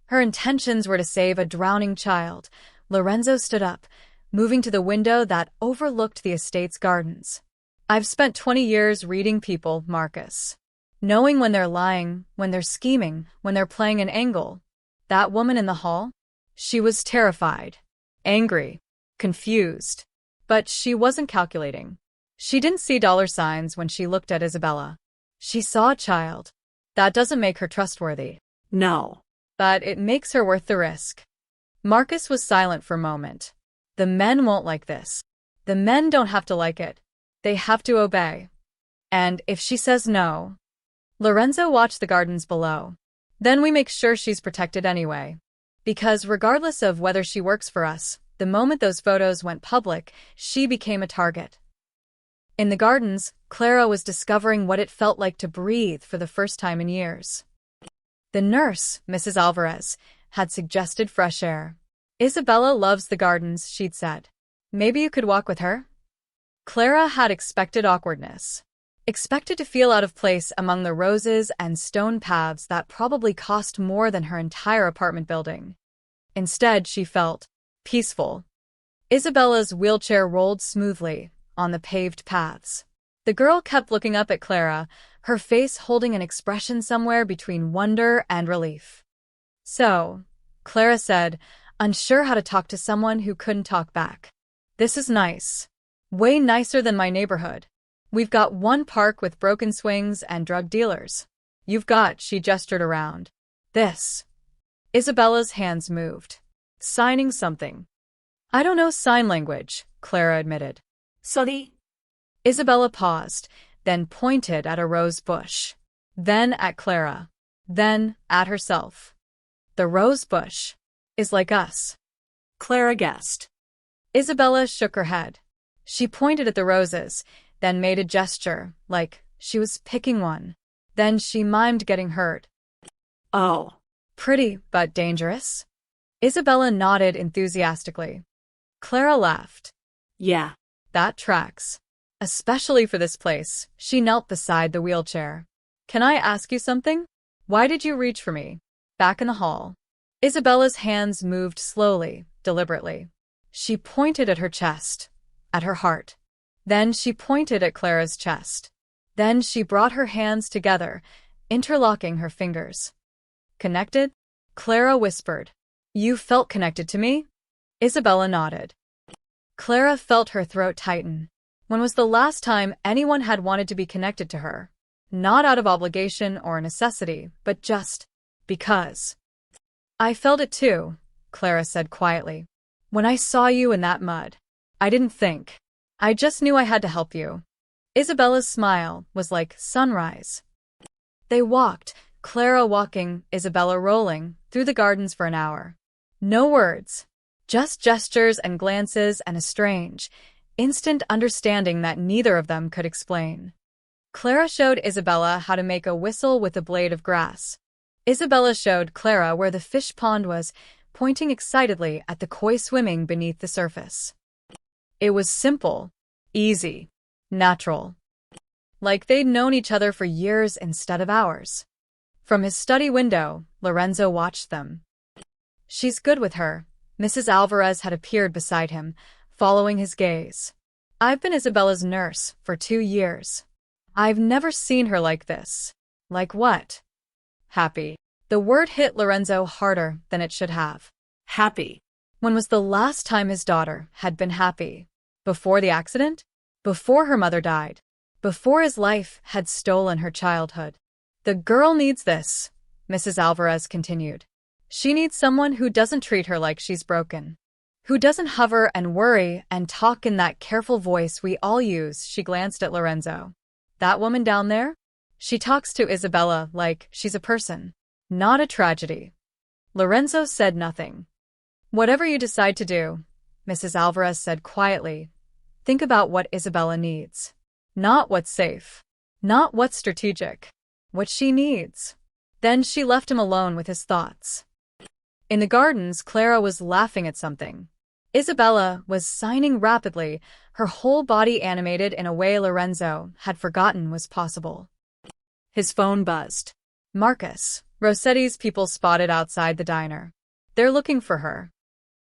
Her intentions were to save a drowning child. Lorenzo stood up, moving to the window that overlooked the estate's gardens. I've spent 20 years reading people, Marcus. Knowing when they're lying, when they're scheming, when they're playing an angle. That woman in the hall? She was terrified. Angry. Confused. But she wasn't calculating. She didn't see dollar signs when she looked at Isabella. She saw a child. That doesn't make her trustworthy. No. But it makes her worth the risk. Marcus was silent for a moment. The men won't like this. The men don't have to like it. They have to obey. And if she says no... Lorenzo watched the gardens below. Then we make sure she's protected anyway. Because regardless of whether she works for us, the moment those photos went public, she became a target. In the gardens, Clara was discovering what it felt like to breathe for the first time in years. The nurse, Mrs. Alvarez, had suggested fresh air. Isabella loves the gardens, she'd said. Maybe you could walk with her? Clara had expected awkwardness. Expected to feel out of place among the roses and stone paths that probably cost more than her entire apartment building. Instead, she felt peaceful. Isabella's wheelchair rolled smoothly on the paved paths. The girl kept looking up at Clara, her face holding an expression somewhere between wonder and relief. So, Clara said, unsure how to talk to someone who couldn't talk back. This is nice. Way nicer than my neighborhood. We've got one park with broken swings and drug dealers. You've got, she gestured around. This. Isabella's hands moved. Signing something. I don't know sign language, Clara admitted. Sorry. Isabella paused, then pointed at a rose bush. Then at Clara. Then at herself. The rose bush is like us. Clara guessed. Isabella shook her head. She pointed at the roses, then made a gesture, like she was picking one. Then she mimed getting hurt. Oh. Pretty, but dangerous? Isabella nodded enthusiastically. Clara laughed. Yeah. That tracks. Especially for this place. She knelt beside the wheelchair. Can I ask you something? Why did you reach for me? Back in the hall. Isabella's hands moved slowly, deliberately. She pointed at her chest, at her heart. Then she pointed at Clara's chest. Then she brought her hands together, interlocking her fingers. Connected? Clara whispered. You felt connected to me? Isabella nodded. Clara felt her throat tighten. When was the last time anyone had wanted to be connected to her? Not out of obligation or necessity, but just because. I felt it too, Clara said quietly. When I saw you in that mud, I didn't think. I just knew I had to help you. Isabella's smile was like sunrise. They walked, Clara walking, Isabella rolling, through the gardens for an hour. No words. Just gestures and glances and a strange, instant understanding that neither of them could explain. Clara showed Isabella how to make a whistle with a blade of grass. Isabella showed Clara where the fish pond was, pointing excitedly at the koi swimming beneath the surface. It was simple, easy, natural. Like they'd known each other for years instead of hours. From his study window, Lorenzo watched them. She's good with her. Mrs. Alvarez had appeared beside him, following his gaze. I've been Isabella's nurse for 2 years. I've never seen her like this. Like what? Happy. The word hit Lorenzo harder than it should have. Happy. When was the last time his daughter had been happy? Before the accident? Before her mother died? Before his life had stolen her childhood? The girl needs this, Mrs. Alvarez continued. She needs someone who doesn't treat her like she's broken. Who doesn't hover and worry and talk in that careful voice we all use. She glanced at Lorenzo. That woman down there? She talks to Isabella like she's a person, not a tragedy. Lorenzo said nothing. Whatever you decide to do, Mrs. Alvarez said quietly, think about what Isabella needs. Not what's safe. Not what's strategic. What she needs. Then she left him alone with his thoughts. In the gardens, Clara was laughing at something. Isabella was signing rapidly, her whole body animated in a way Lorenzo had forgotten was possible. His phone buzzed. Marcus, Rossetti's people spotted outside the diner. They're looking for her.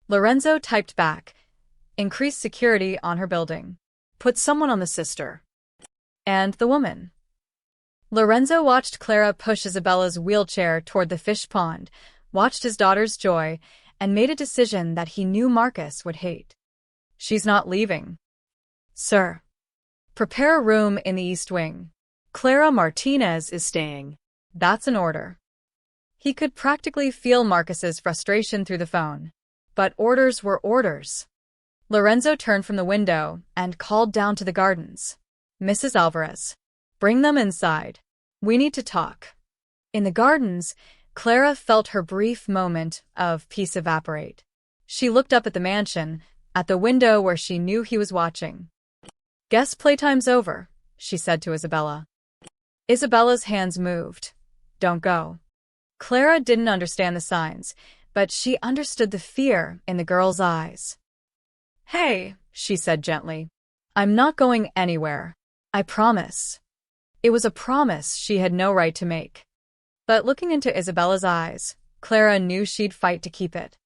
Lorenzo typed back. Increase security on her building. Put someone on the sister. And the woman. Lorenzo watched Clara push Isabella's wheelchair toward the fish pond, watched his daughter's joy, and made a decision that he knew Marcus would hate. She's not leaving. Sir. Prepare a room in the East Wing. Clara Martinez is staying. That's an order. He could practically feel Marcus's frustration through the phone. But orders were orders. Lorenzo turned from the window and called down to the gardens. Mrs. Alvarez. Bring them inside. We need to talk. In the gardens, Clara felt her brief moment of peace evaporate. She looked up at the mansion, at the window where she knew he was watching. Guess playtime's over, she said to Isabella. Isabella's hands moved. Don't go. Clara didn't understand the signs, but she understood the fear in the girl's eyes. Hey, she said gently. I'm not going anywhere. I promise. It was a promise she had no right to make. But looking into Isabella's eyes, Clara knew she'd fight to keep it.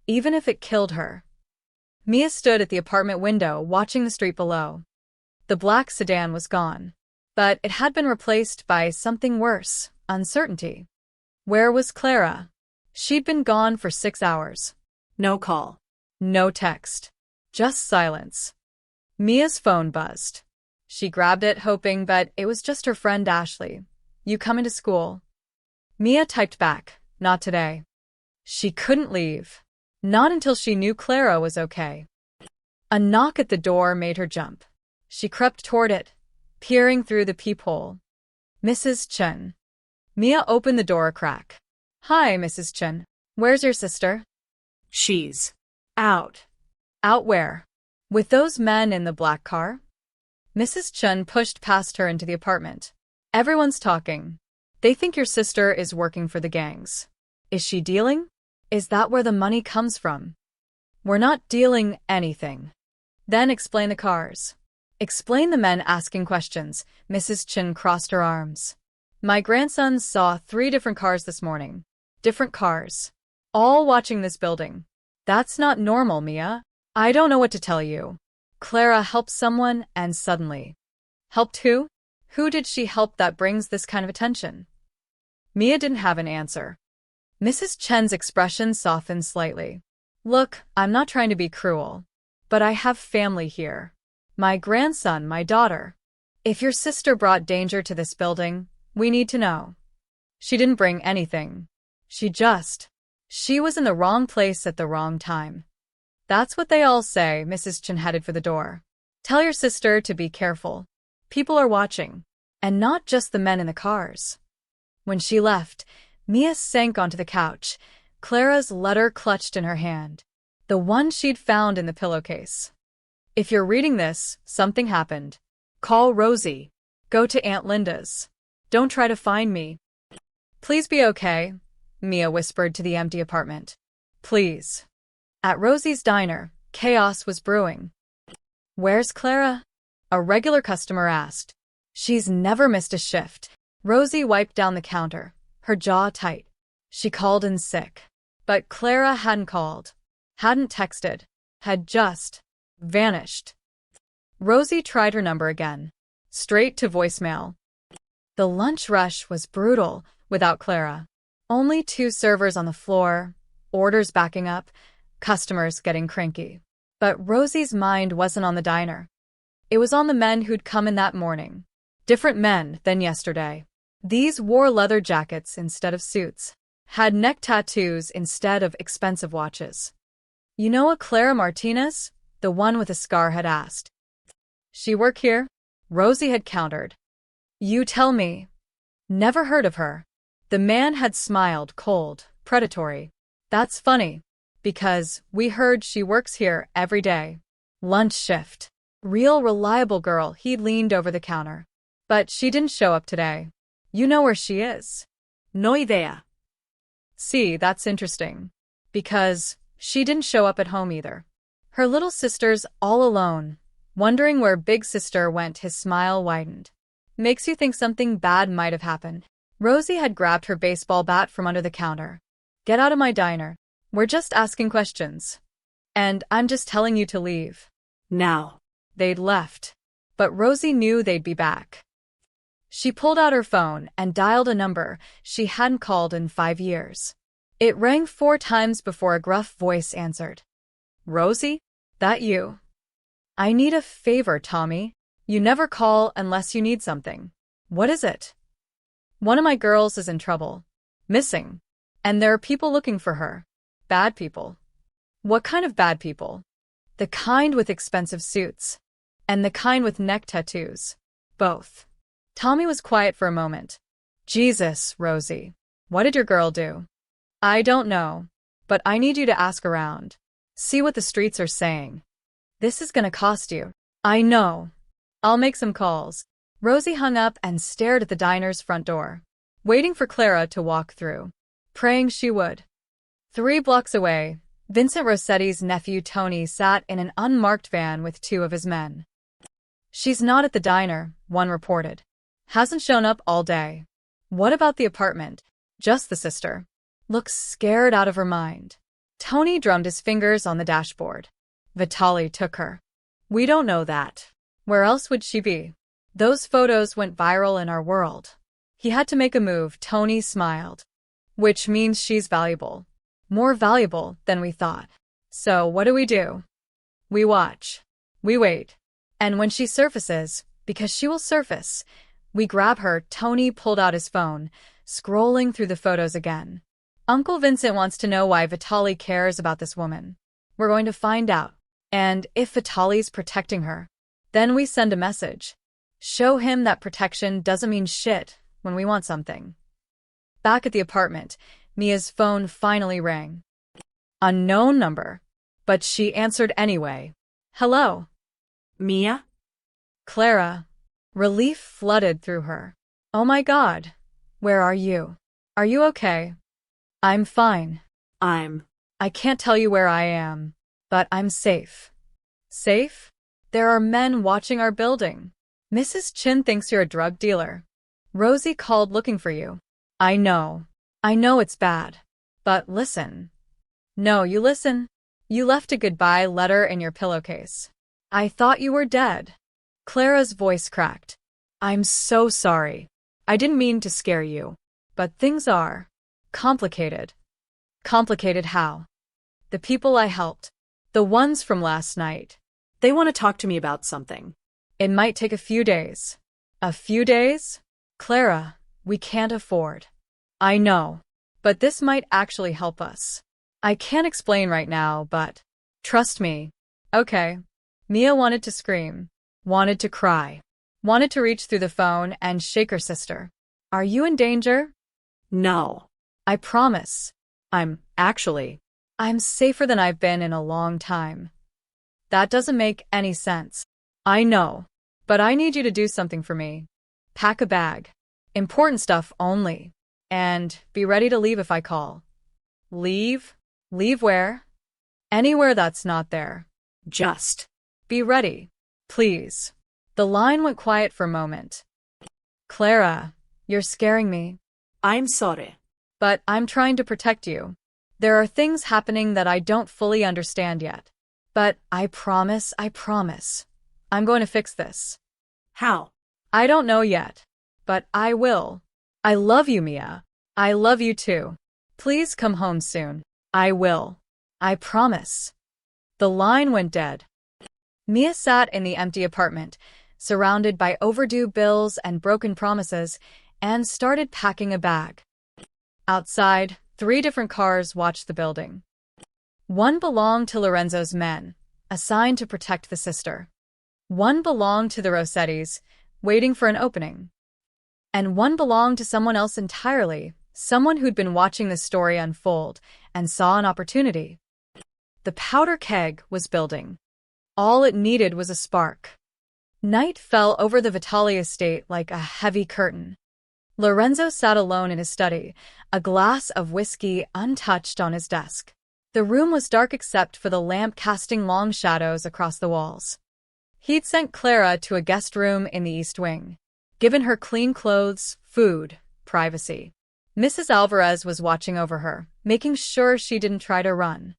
Even if it killed her. Mia stood at the apartment window watching the street below. The black sedan was gone. But it had been replaced by something worse, uncertainty. Where was Clara? She'd been gone for 6 hours. No call. No text. Just silence. Mia's phone buzzed. She grabbed it, hoping, but it was just her friend Ashley. You coming to school? Mia typed back, not today. She couldn't leave. Not until she knew Clara was okay. A knock at the door made her jump. She crept toward it, peering through the peephole. Mrs. Chen. Mia opened the door a crack. Hi, Mrs. Chen. Where's your sister? She's out. Out where? With those men in the black car? Mrs. Chen pushed past her into the apartment. Everyone's talking. They think your sister is working for the gangs. Is she dealing? Is that where the money comes from? We're not dealing anything. Then explain the cars. Explain the men asking questions. Mrs. Chen crossed her arms. My grandson saw 3 different cars this morning. Different cars. All watching this building. That's not normal, Mia. I don't know what to tell you. Clara helped someone and suddenly. Helped who? Who did she help that brings this kind of attention? Mia didn't have an answer. Mrs. Chen's expression softened slightly. Look, I'm not trying to be cruel, but I have family here. My grandson, my daughter. If your sister brought danger to this building, we need to know. She didn't bring anything. She was in the wrong place at the wrong time. That's what they all say. Mrs. Chen headed for the door. Tell your sister to be careful. People are watching. And not just the men in the cars. When she left, Mia sank onto the couch, Clara's letter clutched in her hand. The one she'd found in the pillowcase. If you're reading this, something happened. Call Rosie. Go to Aunt Linda's. Don't try to find me. Please be okay, Mia whispered to the empty apartment. Please. At Rosie's diner, chaos was brewing. Where's Clara? A regular customer asked. She's never missed a shift. Rosie wiped down the counter, her jaw tight. She called in sick. But Clara hadn't called, hadn't texted, had just vanished. Rosie tried her number again. Straight to voicemail. The lunch rush was brutal without Clara. Only 2 servers on the floor, orders backing up, customers getting cranky. But Rosie's mind wasn't on the diner. It was on the men who'd come in that morning. Different men than yesterday. These wore leather jackets instead of suits, had neck tattoos instead of expensive watches. You know a Clara Martinez? The one with a scar had asked. She work here? Rosie had countered. You tell me. Never heard of her. The man had smiled, cold, predatory. That's funny, because we heard she works here every day. Lunch shift. Real reliable girl. He leaned over the counter. But she didn't show up today. You know where she is? No idea. See, that's interesting. Because she didn't show up at home either. Her little sister's all alone, wondering where big sister went. His smile widened. Makes you think something bad might have happened. Rosie had grabbed her baseball bat from under the counter. Get out of my diner. We're just asking questions. And I'm just telling you to leave. Now. They'd left. But Rosie knew they'd be back. She pulled out her phone and dialed a number she hadn't called in 5 years. It rang 4 times before a gruff voice answered. Rosie? That you? I need a favor, Tommy. You never call unless you need something. What is it? One of my girls is in trouble. Missing. And there are people looking for her. Bad people. What kind of bad people? The kind with expensive suits. And the kind with neck tattoos. Both. Tommy was quiet for a moment. Jesus, Rosie. What did your girl do? I don't know. But I need you to ask around. See what the streets are saying. This is gonna cost you. I know. I'll make some calls. Rosie hung up and stared at the diner's front door, waiting for Clara to walk through, praying she would. 3 blocks away, Vincent Rossetti's nephew Tony sat in an unmarked van with 2 of his men. She's not at the diner, one reported. Hasn't shown up all day. What about the apartment? Just the sister. Looks scared out of her mind. Tony drummed his fingers on the dashboard. Vitaly took her. We don't know that. Where else would she be? Those photos went viral in our world. He had to make a move. Tony smiled. Which means she's valuable. More valuable than we thought. So what do? We watch. We wait. And when she surfaces, because she will surface, we grab her. Tony pulled out his phone, scrolling through the photos again. Uncle Vincent wants to know why Vitaly cares about this woman. We're going to find out. And if Vitaly's protecting her, then we send a message. Show him that protection doesn't mean shit when we want something. Back at the apartment, Mia's phone finally rang. Unknown number. But she answered anyway. Hello? Mia? Clara. Relief flooded through her. Oh my God. Where are you? Are you okay? I'm fine. I can't tell you where I am, but I'm safe. Safe? There are men watching our building. Mrs. Chin thinks you're a drug dealer. Rosie called looking for you. I know it's bad. But listen. No, you listen. You left a goodbye letter in your pillowcase. I thought you were dead. Clara's voice cracked. I'm so sorry. I didn't mean to scare you. But things are complicated. Complicated how? The people I helped. The ones from last night. They want to talk to me about something. It might take a few days. A few days? Clara, we can't afford. I know. But this might actually help us. I can't explain right now, but trust me. Okay. Mia wanted to scream. Wanted to cry. Wanted to reach through the phone and shake her sister. Are you in danger? No. I promise. I'm safer than I've been in a long time. That doesn't make any sense. I know. But I need you to do something for me. Pack a bag. Important stuff only. And be ready to leave if I call. Leave? Leave where? Anywhere that's not there. just. Be ready. Please. The line went quiet for a moment. Clara, you're scaring me. I'm sorry. But I'm trying to protect you. There are things happening that I don't fully understand yet. But I promise, I'm going to fix this. How? I don't know yet. But I will. I love you, Mia. I love you too. Please come home soon. I will. I promise. The line went dead. Mia sat in the empty apartment, surrounded by overdue bills and broken promises, and started packing a bag. Outside, 3 different cars watched the building. One belonged to Lorenzo's men, assigned to protect the sister. One belonged to the Rossettis, waiting for an opening. And one belonged to someone else entirely, someone who'd been watching the story unfold and saw an opportunity. The powder keg was building. All it needed was a spark. Night fell over the Vitali estate like a heavy curtain. Lorenzo sat alone in his study, a glass of whiskey untouched on his desk. The room was dark except for the lamp casting long shadows across the walls. He'd sent Clara to a guest room in the East Wing, given her clean clothes, food, privacy. Mrs. Alvarez was watching over her, making sure she didn't try to run.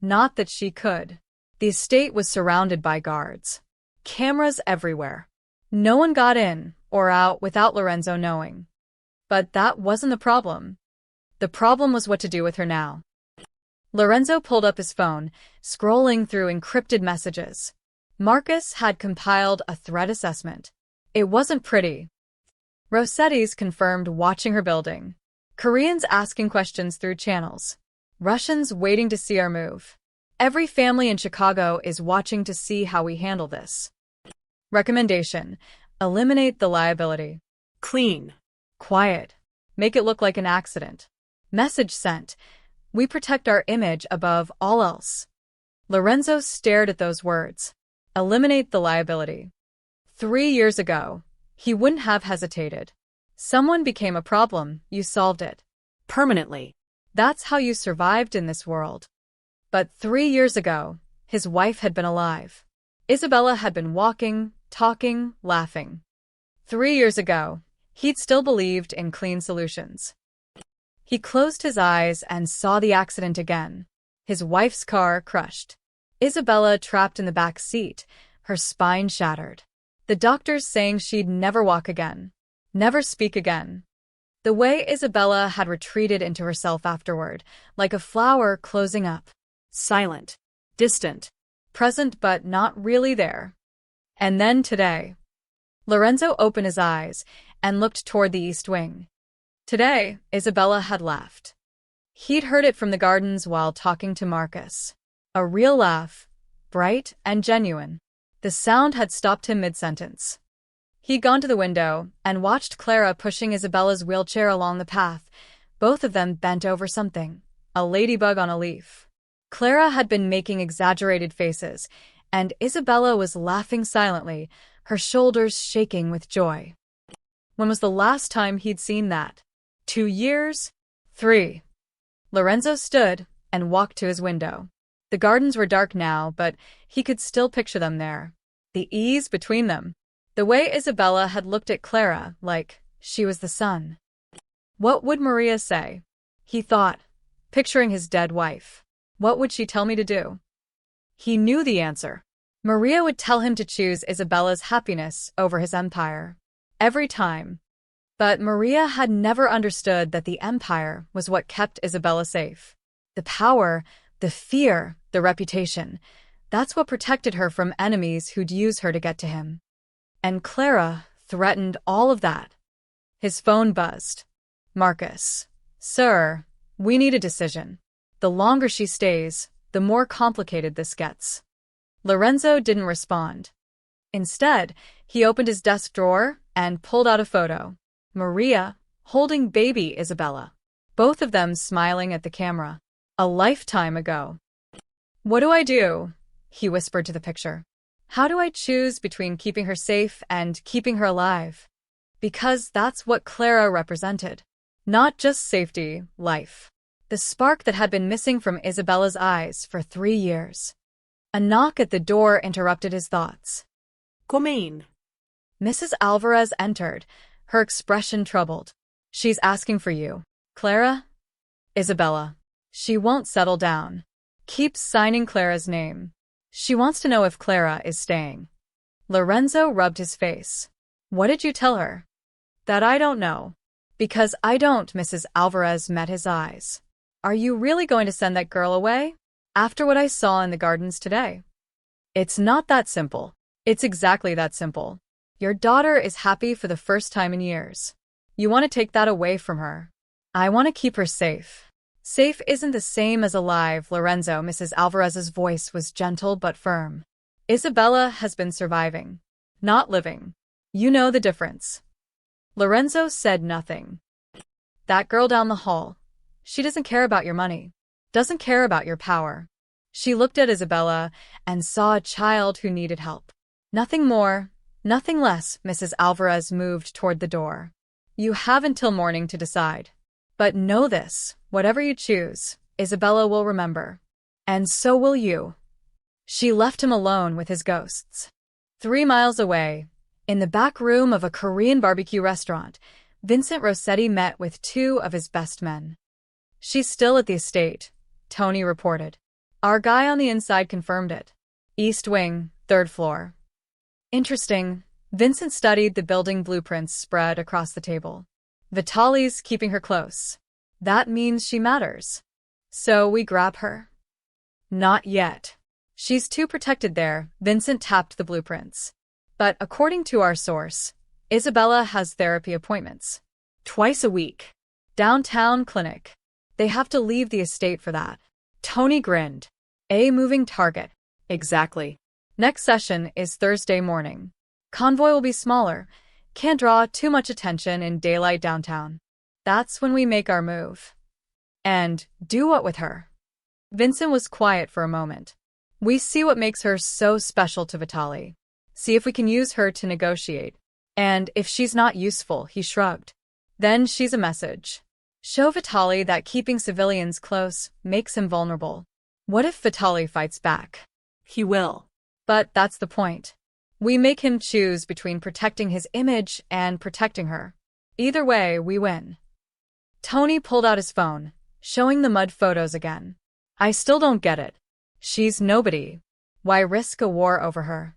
Not that she could. The estate was surrounded by guards. Cameras everywhere. No one got in or out without Lorenzo knowing. But that wasn't the problem. The problem was what to do with her now. Lorenzo pulled up his phone, scrolling through encrypted messages. Marcus had compiled a threat assessment. It wasn't pretty. Rossetti's confirmed watching her building. Koreans asking questions through channels. Russians waiting to see our move. Every family in Chicago is watching to see how we handle this. Recommendation: eliminate the liability. Clean. Quiet. Make it look like an accident. Message sent. We protect our image above all else. Lorenzo stared at those words. Eliminate the liability. 3 years ago, he wouldn't have hesitated. Someone became a problem, you solved it. Permanently. That's how you survived in this world. But 3 years ago, his wife had been alive. Isabella had been walking, talking, laughing. 3 years ago, he'd still believed in clean solutions. He closed his eyes and saw the accident again. His wife's car crushed. Isabella trapped in the back seat, her spine shattered. The doctors saying she'd never walk again. Never speak again. The way Isabella had retreated into herself afterward, like a flower closing up. Silent. Distant. Present but not really there. And then today. Lorenzo opened his eyes and looked toward the East Wing. Today, Isabella had laughed. He'd heard it from the gardens while talking to Marcus. A real laugh, bright and genuine. The sound had stopped him mid-sentence. He'd gone to the window and watched Clara pushing Isabella's wheelchair along the path, both of them bent over something, a ladybug on a leaf. Clara had been making exaggerated faces, and Isabella was laughing silently, her shoulders shaking with joy. When was the last time he'd seen that? 2 years? 3. Lorenzo stood and walked to his window. The gardens were dark now, but he could still picture them there. The ease between them. The way Isabella had looked at Clara, like she was the sun. What would Maria say? He thought, picturing his dead wife. What would she tell me to do? He knew the answer. Maria would tell him to choose Isabella's happiness over his empire. Every time. But Maria had never understood that the empire was what kept Isabella safe. The power, the fear, the reputation. That's what protected her from enemies who'd use her to get to him. And Clara threatened all of that. His phone buzzed. Marcus. Sir, we need a decision. The longer she stays, the more complicated this gets. Lorenzo didn't respond. Instead, he opened his desk drawer and pulled out a photo. Maria, holding baby Isabella. Both of them smiling at the camera. A lifetime ago. What do I do? He whispered to the picture. How do I choose between keeping her safe and keeping her alive? Because that's what Clara represented. Not just safety, life. The spark that had been missing from Isabella's eyes for 3 years. A knock at the door interrupted his thoughts. Come in. Mrs. Alvarez entered, her expression troubled. She's asking for you. Clara? Isabella. She won't settle down. Keeps signing Clara's name. She wants to know if Clara is staying. Lorenzo rubbed his face. What did you tell her? That I don't know. Because I don't. Mrs. Alvarez met his eyes. Are you really going to send that girl away? After what I saw in the gardens today? It's not that simple. It's exactly that simple. Your daughter is happy for the first time in years. You want to take that away from her. I want to keep her safe. Safe isn't the same as alive, Lorenzo. Mrs. Alvarez's voice was gentle but firm. Isabella has been surviving, not living. You know the difference. Lorenzo said nothing. That girl down the hall. She doesn't care about your money. Doesn't care about your power. She looked at Isabella and saw a child who needed help. Nothing more, nothing less. Mrs. Alvarez moved toward the door. You have until morning to decide. But know this, whatever you choose, Isabella will remember. And so will you. She left him alone with his ghosts. 3 miles away, in the back room of a Korean barbecue restaurant, Vincent Rossetti met with 2 of his best men. She's still at the estate, Tony reported. Our guy on the inside confirmed it. East wing, 3rd floor. Interesting. Vincent studied the building blueprints spread across the table. Vitali's keeping her close. That means she matters. So we grab her? Not yet. She's too protected there. Vincent tapped the blueprints. But according to our source, Isabella has therapy appointments. Twice a week. Downtown clinic. They have to leave the estate for that. Tony grinned. A moving target. Exactly. Next session is Thursday morning. Convoy will be smaller. Can't draw too much attention in daylight downtown. That's when we make our move. And do what with her? Vincent was quiet for a moment. We see what makes her so special to Vitali. See if we can use her to negotiate. And if she's not useful, he shrugged. Then she's a message. Show Vitali that keeping civilians close makes him vulnerable. What if Vitali fights back? He will. But that's the point. We make him choose between protecting his image and protecting her. Either way, we win. Tony pulled out his phone, showing the mud photos again. I still don't get it. She's nobody. Why risk a war over her?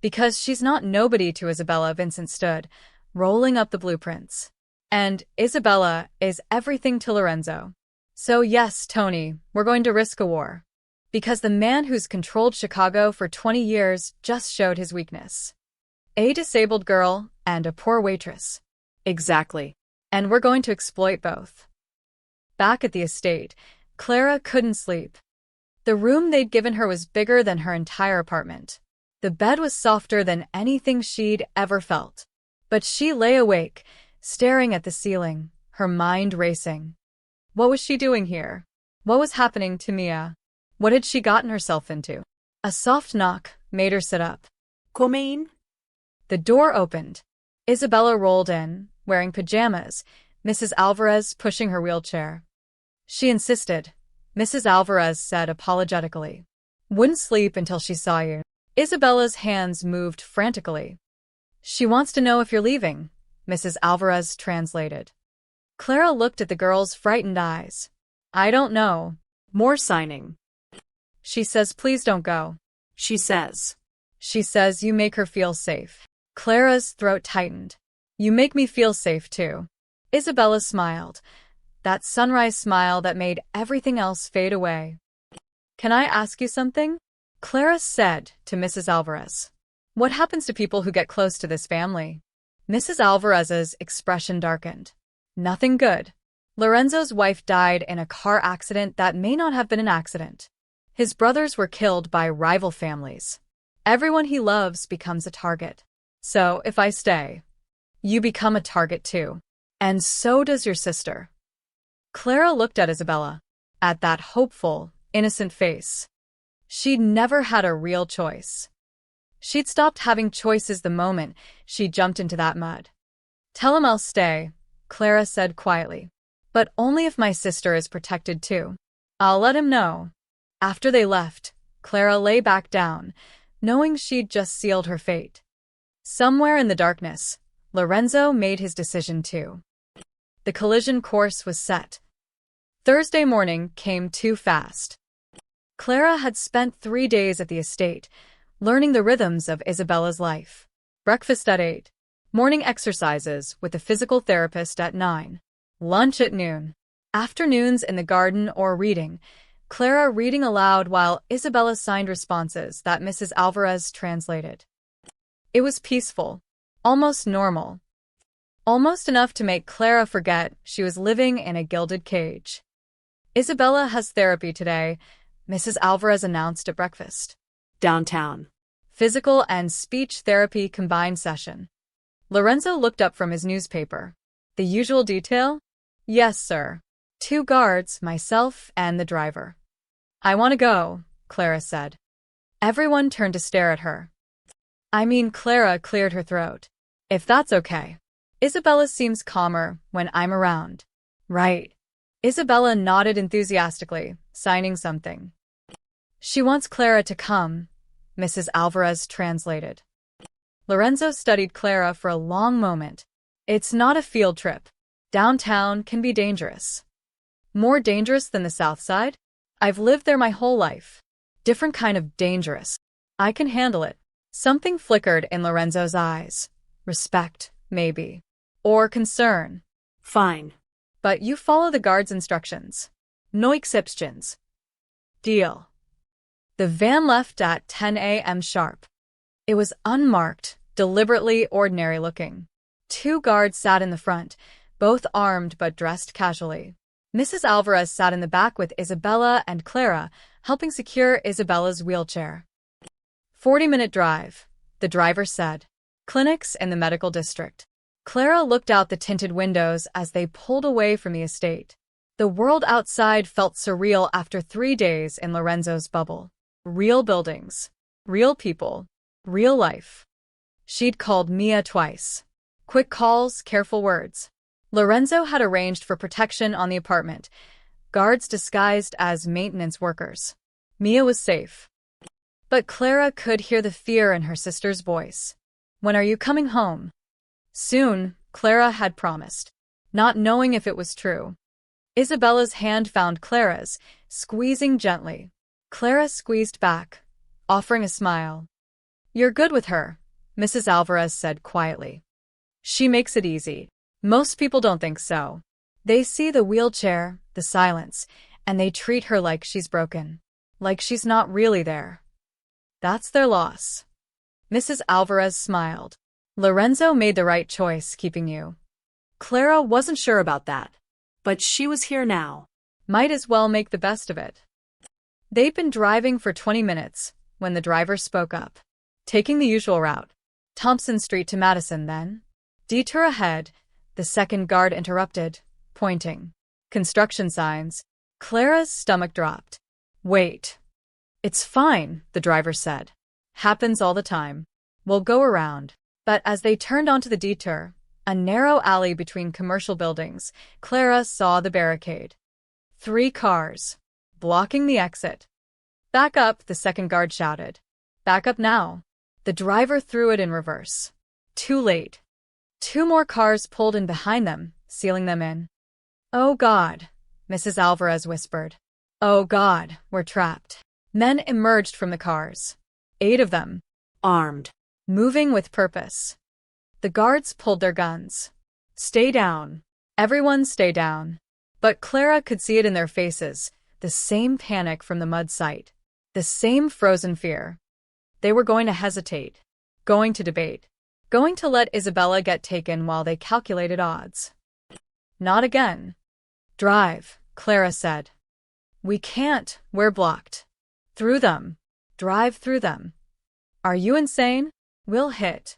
Because she's not nobody to Isabella. Vincent stood, rolling up the blueprints. And Isabella is everything to Lorenzo. So yes, Tony, we're going to risk a war. Because the man who's controlled Chicago for 20 years just showed his weakness. A disabled girl and a poor waitress. Exactly. And we're going to exploit both. Back at the estate, Clara couldn't sleep. The room they'd given her was bigger than her entire apartment. The bed was softer than anything she'd ever felt. But she lay awake, staring at the ceiling, her mind racing. What was she doing here? What was happening to Mia? What had she gotten herself into? A soft knock made her sit up. Come in. The door opened. Isabella rolled in, wearing pajamas, Mrs. Alvarez pushing her wheelchair. She insisted, Mrs. Alvarez said apologetically. Wouldn't sleep until she saw you. Isabella's hands moved frantically. She wants to know if you're leaving, Mrs. Alvarez translated. Clara looked at the girl's frightened eyes. I don't know. More signing. She says please don't go. She says. She says you make her feel safe. Clara's throat tightened. You make me feel safe too. Isabella smiled. That sunrise smile that made everything else fade away. Can I ask you something? Clara said to Mrs. Alvarez. What happens to people who get close to this family? Mrs. Alvarez's expression darkened. Nothing good. Lorenzo's wife died in a car accident that may not have been an accident. His brothers were killed by rival families. Everyone he loves becomes a target. So, if I stay, you become a target too. And so does your sister. Clara looked at Isabella, at that hopeful, innocent face. She'd never had a real choice. She'd stopped having choices the moment she jumped into that mud. Tell him I'll stay, Clara said quietly. But only if my sister is protected too. I'll let him know. After they left, Clara lay back down, knowing she'd just sealed her fate. Somewhere in the darkness, Lorenzo made his decision too. The collision course was set. Thursday morning came too fast. Clara had spent 3 days at the estate, learning the rhythms of Isabella's life. Breakfast at 8, morning exercises with a physical therapist at 9, lunch at noon, afternoons in the garden or reading, Clara reading aloud while Isabella signed responses that Mrs. Alvarez translated. It was peaceful, almost normal. Almost enough to make Clara forget she was living in a gilded cage. Isabella has therapy today, Mrs. Alvarez announced at breakfast. Downtown. Physical and speech therapy combined session. Lorenzo looked up from his newspaper. The usual detail? Yes, sir. 2 guards, myself, and the driver. I want to go, Clara said. Everyone turned to stare at her. Clara cleared her throat. If that's okay. Isabella seems calmer when I'm around. Right. Isabella nodded enthusiastically, signing something. She wants Clara to come, Mrs. Alvarez translated. Lorenzo studied Clara for a long moment. It's not a field trip. Downtown can be dangerous. More dangerous than the South Side? I've lived there my whole life. Different kind of dangerous. I can handle it. Something flickered in Lorenzo's eyes. Respect, maybe. Or concern. Fine. But you follow the guard's instructions. No exceptions. Deal. The van left at 10 a.m. sharp. It was unmarked, deliberately ordinary looking. 2 guards sat in the front, both armed but dressed casually. Mrs. Alvarez sat in the back with Isabella and Clara, helping secure Isabella's wheelchair. 40-minute drive, the driver said. Clinics in the medical district. Clara looked out the tinted windows as they pulled away from the estate. The world outside felt surreal after 3 days in Lorenzo's bubble. Real buildings, real people, real life. She'd called Mia twice. Quick calls, careful words. Lorenzo had arranged for protection on the apartment, guards disguised as maintenance workers. Mia was safe. But Clara could hear the fear in her sister's voice. When are you coming home? Soon, Clara had promised, not knowing if it was true. Isabella's hand found Clara's, squeezing gently. Clara squeezed back, offering a smile. You're good with her, Mrs. Alvarez said quietly. She makes it easy. Most people don't think so. They see the wheelchair, the silence, and they treat her like she's broken, like she's not really there. That's their loss. Mrs. Alvarez smiled. Lorenzo made the right choice keeping you. Clara wasn't sure about that. But she was here now. Might as well make the best of it. They'd been driving for 20 minutes when the driver spoke up. Taking the usual route. Thompson Street to Madison, then. Detour ahead, the second guard interrupted, pointing. Construction signs. Clara's stomach dropped. Wait. It's fine, the driver said. Happens all the time. We'll go around. But as they turned onto the detour, a narrow alley between commercial buildings, Clara saw the barricade. 3 cars, blocking the exit. Back up, the second guard shouted. Back up now. The driver threw it in reverse. Too late. 2 more cars pulled in behind them, sealing them in. Oh God, Mrs. Alvarez whispered. Oh God, we're trapped. Men emerged from the cars. 8 of them. armed, moving with purpose. The guards pulled their guns. "Stay down. Everyone stay down." But Clara could see it in their faces, the same panic from the mud site, the same frozen fear. They were going to hesitate, going to debate, going to let Isabella get taken while they calculated odds. "Not again." "Drive," Clara said. "We can't, we're blocked." "Through them. Drive through them." "Are you insane? We'll hit."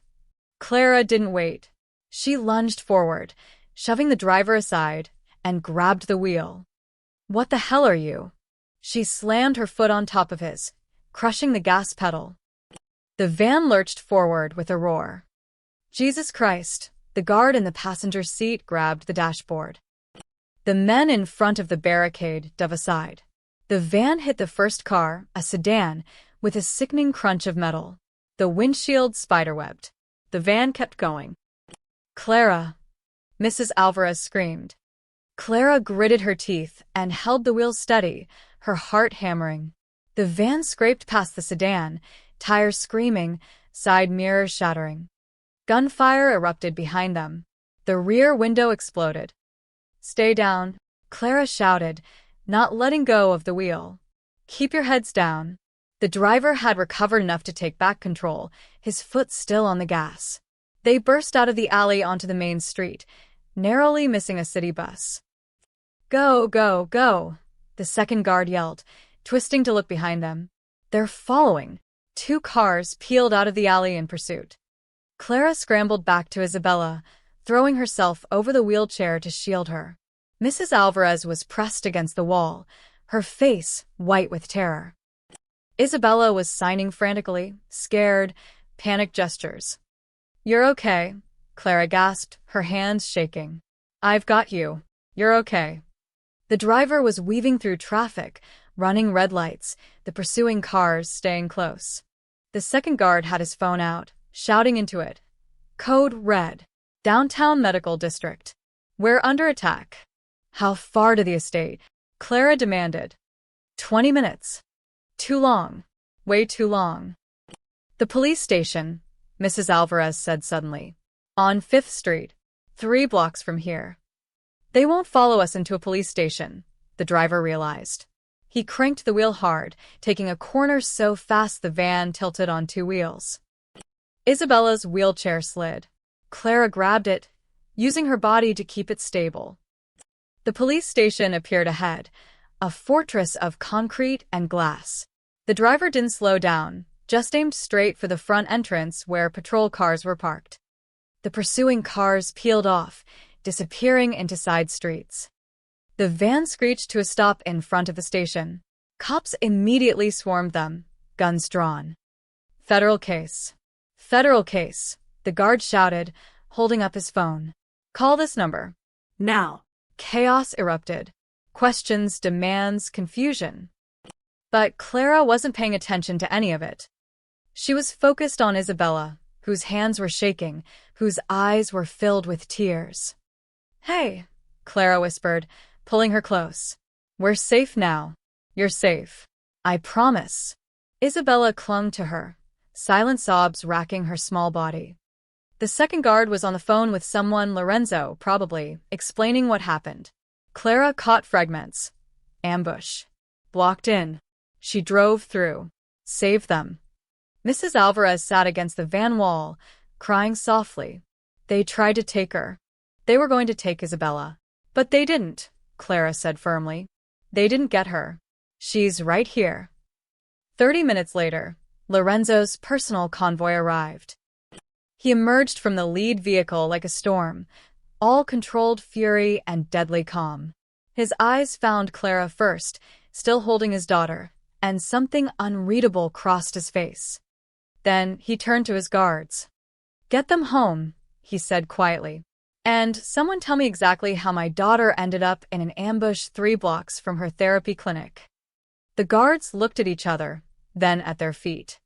Clara didn't wait. She lunged forward, shoving the driver aside, and grabbed the wheel. "What the hell are you?" She slammed her foot on top of his, crushing the gas pedal. The van lurched forward with a roar. "Jesus Christ!" The guard in the passenger seat grabbed the dashboard. The men in front of the barricade dove aside. The van hit the first car, a sedan, with a sickening crunch of metal. The windshield spiderwebbed. The van kept going. "Clara!" Mrs. Alvarez screamed. Clara gritted her teeth and held the wheel steady, her heart hammering. The van scraped past the sedan, tires screaming, side mirrors shattering. Gunfire erupted behind them. The rear window exploded. "Stay down," Clara shouted, not letting go of the wheel. "Keep your heads down." The driver had recovered enough to take back control, his foot still on the gas. They burst out of the alley onto the main street, narrowly missing a city bus. "Go, go, go," the second guard yelled, twisting to look behind them. "They're following." 2 cars peeled out of the alley in pursuit. Clara scrambled back to Isabella, throwing herself over the wheelchair to shield her. Mrs. Alvarez was pressed against the wall, her face white with terror. Isabella was signing frantically, scared, panicked gestures. "You're okay," Clara gasped, her hands shaking. "I've got you. You're okay." The driver was weaving through traffic, running red lights, the pursuing cars staying close. The second guard had his phone out, shouting into it. "Code red. Downtown Medical District. We're under attack." "How far to the estate?" Clara demanded. 20 minutes. Too long. Way too long. "The police station," Mrs. Alvarez said suddenly. "On 5th Street. 3 blocks from here." "They won't follow us into a police station," the driver realized. He cranked the wheel hard, taking a corner so fast the van tilted on 2 wheels. Isabella's wheelchair slid. Clara grabbed it, using her body to keep it stable. The police station appeared ahead, a fortress of concrete and glass. The driver didn't slow down, just aimed straight for the front entrance where patrol cars were parked. The pursuing cars peeled off, disappearing into side streets. The van screeched to a stop in front of the station. Cops immediately swarmed them, guns drawn. "Federal case. Federal case," the guard shouted, holding up his phone. "Call this number." Now. Chaos erupted. Questions, demands, confusion. But Clara wasn't paying attention to any of it. She was focused on Isabella, whose hands were shaking, whose eyes were filled with tears. "Hey," Clara whispered, pulling her close. "We're safe now. You're safe. I promise." Isabella clung to her, silent sobs racking her small body. The second guard was on the phone with someone, Lorenzo, probably, explaining what happened. Clara caught fragments. Ambush. Blocked in. She drove through. Saved them. Mrs. Alvarez sat against the van wall, crying softly. They tried to take her. They were going to take Isabella. But they didn't, Clara said firmly. They didn't get her. She's right here. 30 minutes later, Lorenzo's personal convoy arrived. He emerged from the lead vehicle like a storm, all controlled fury and deadly calm. His eyes found Clara first, still holding his daughter, and something unreadable crossed his face. Then he turned to his guards. "Get them home," he said quietly. "And someone tell me exactly how my daughter ended up in an ambush 3 blocks from her therapy clinic." The guards looked at each other, then at their feet.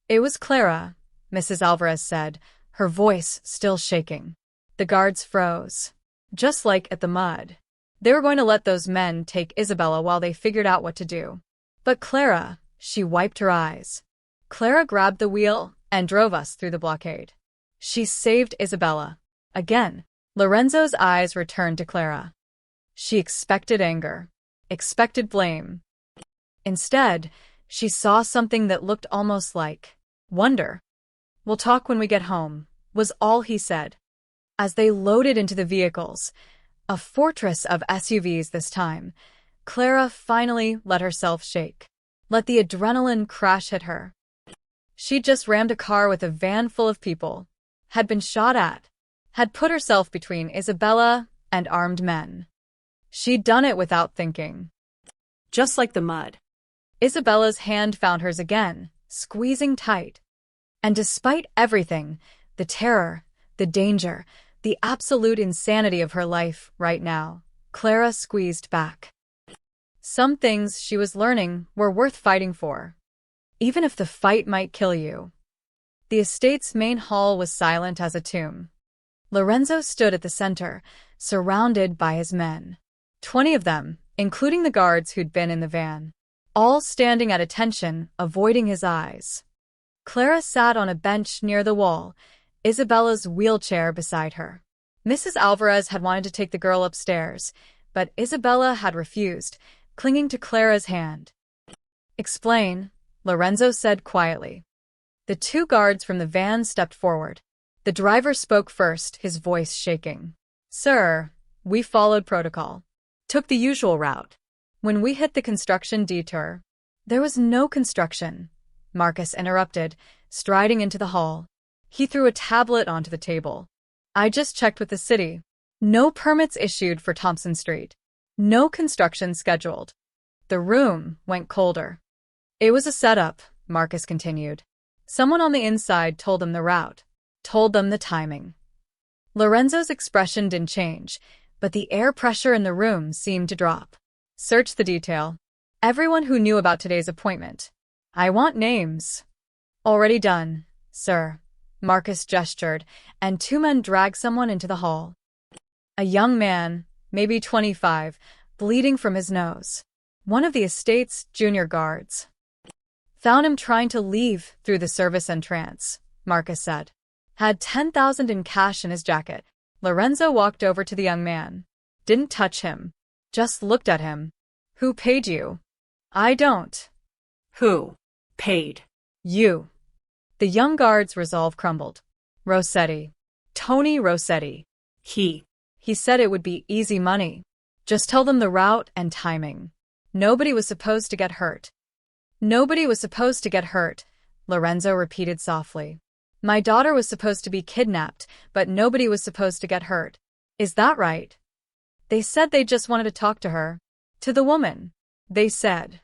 "It was Clara," Mrs. Alvarez said, her voice still shaking. The guards froze. Just like at the mud. They were going to let those men take Isabella while they figured out what to do. But Clara, she wiped her eyes. Clara grabbed the wheel, and drove us through the blockade. She saved Isabella. Again, Lorenzo's eyes returned to Clara. She expected anger, expected blame. Instead, she saw something that looked almost like wonder. "We'll talk when we get home," was all he said. As they loaded into the vehicles, a fortress of SUVs this time, Clara finally let herself shake. Let the adrenaline crash hit her. She'd just rammed a car with a van full of people, had been shot at, had put herself between Isabella and armed men. She'd done it without thinking. Just like the mud. Isabella's hand found hers again, squeezing tight. And despite everything, the terror, the danger, the absolute insanity of her life right now, Clara squeezed back. Some things she was learning were worth fighting for, even if the fight might kill you. The estate's main hall was silent as a tomb. Lorenzo stood at the center, surrounded by his men. 20 of them, including the guards who'd been in the van, all standing at attention, avoiding his eyes. Clara sat on a bench near the wall, Isabella's wheelchair beside her. Mrs. Alvarez had wanted to take the girl upstairs, but Isabella had refused, clinging to Clara's hand. "Explain," Lorenzo said quietly. The 2 guards from the van stepped forward. The driver spoke first, his voice shaking. "Sir, we followed protocol. Took the usual route. When we hit the construction detour—" "There was no construction," Marcus interrupted, striding into the hall. He threw a tablet onto the table. "I just checked with the city. No permits issued for Thompson Street. No construction scheduled." The room went colder. "It was a setup," Marcus continued. "Someone on the inside told them the route, told them the timing." Lorenzo's expression didn't change, but the air pressure in the room seemed to drop. "Search the detail. Everyone who knew about today's appointment. I want names." "Already done, sir." Marcus gestured, and 2 men dragged someone into the hall. A young man, maybe 25, bleeding from his nose. One of the estate's junior guards. "Found him trying to leave through the service entrance," Marcus said. "Had 10,000 in cash in his jacket." Lorenzo walked over to the young man. Didn't touch him. Just looked at him. "Who paid you?" "I don't." Who paid? "You." The young guard's resolve crumbled. "Rossetti. Tony Rossetti. He said it would be easy money. Just tell them the route and timing. Nobody was supposed to get hurt." "Nobody was supposed to get hurt," Lorenzo repeated softly. "My daughter was supposed to be kidnapped, but nobody was supposed to get hurt. Is that right?" "They said they just wanted to talk to her." "To the woman. They said."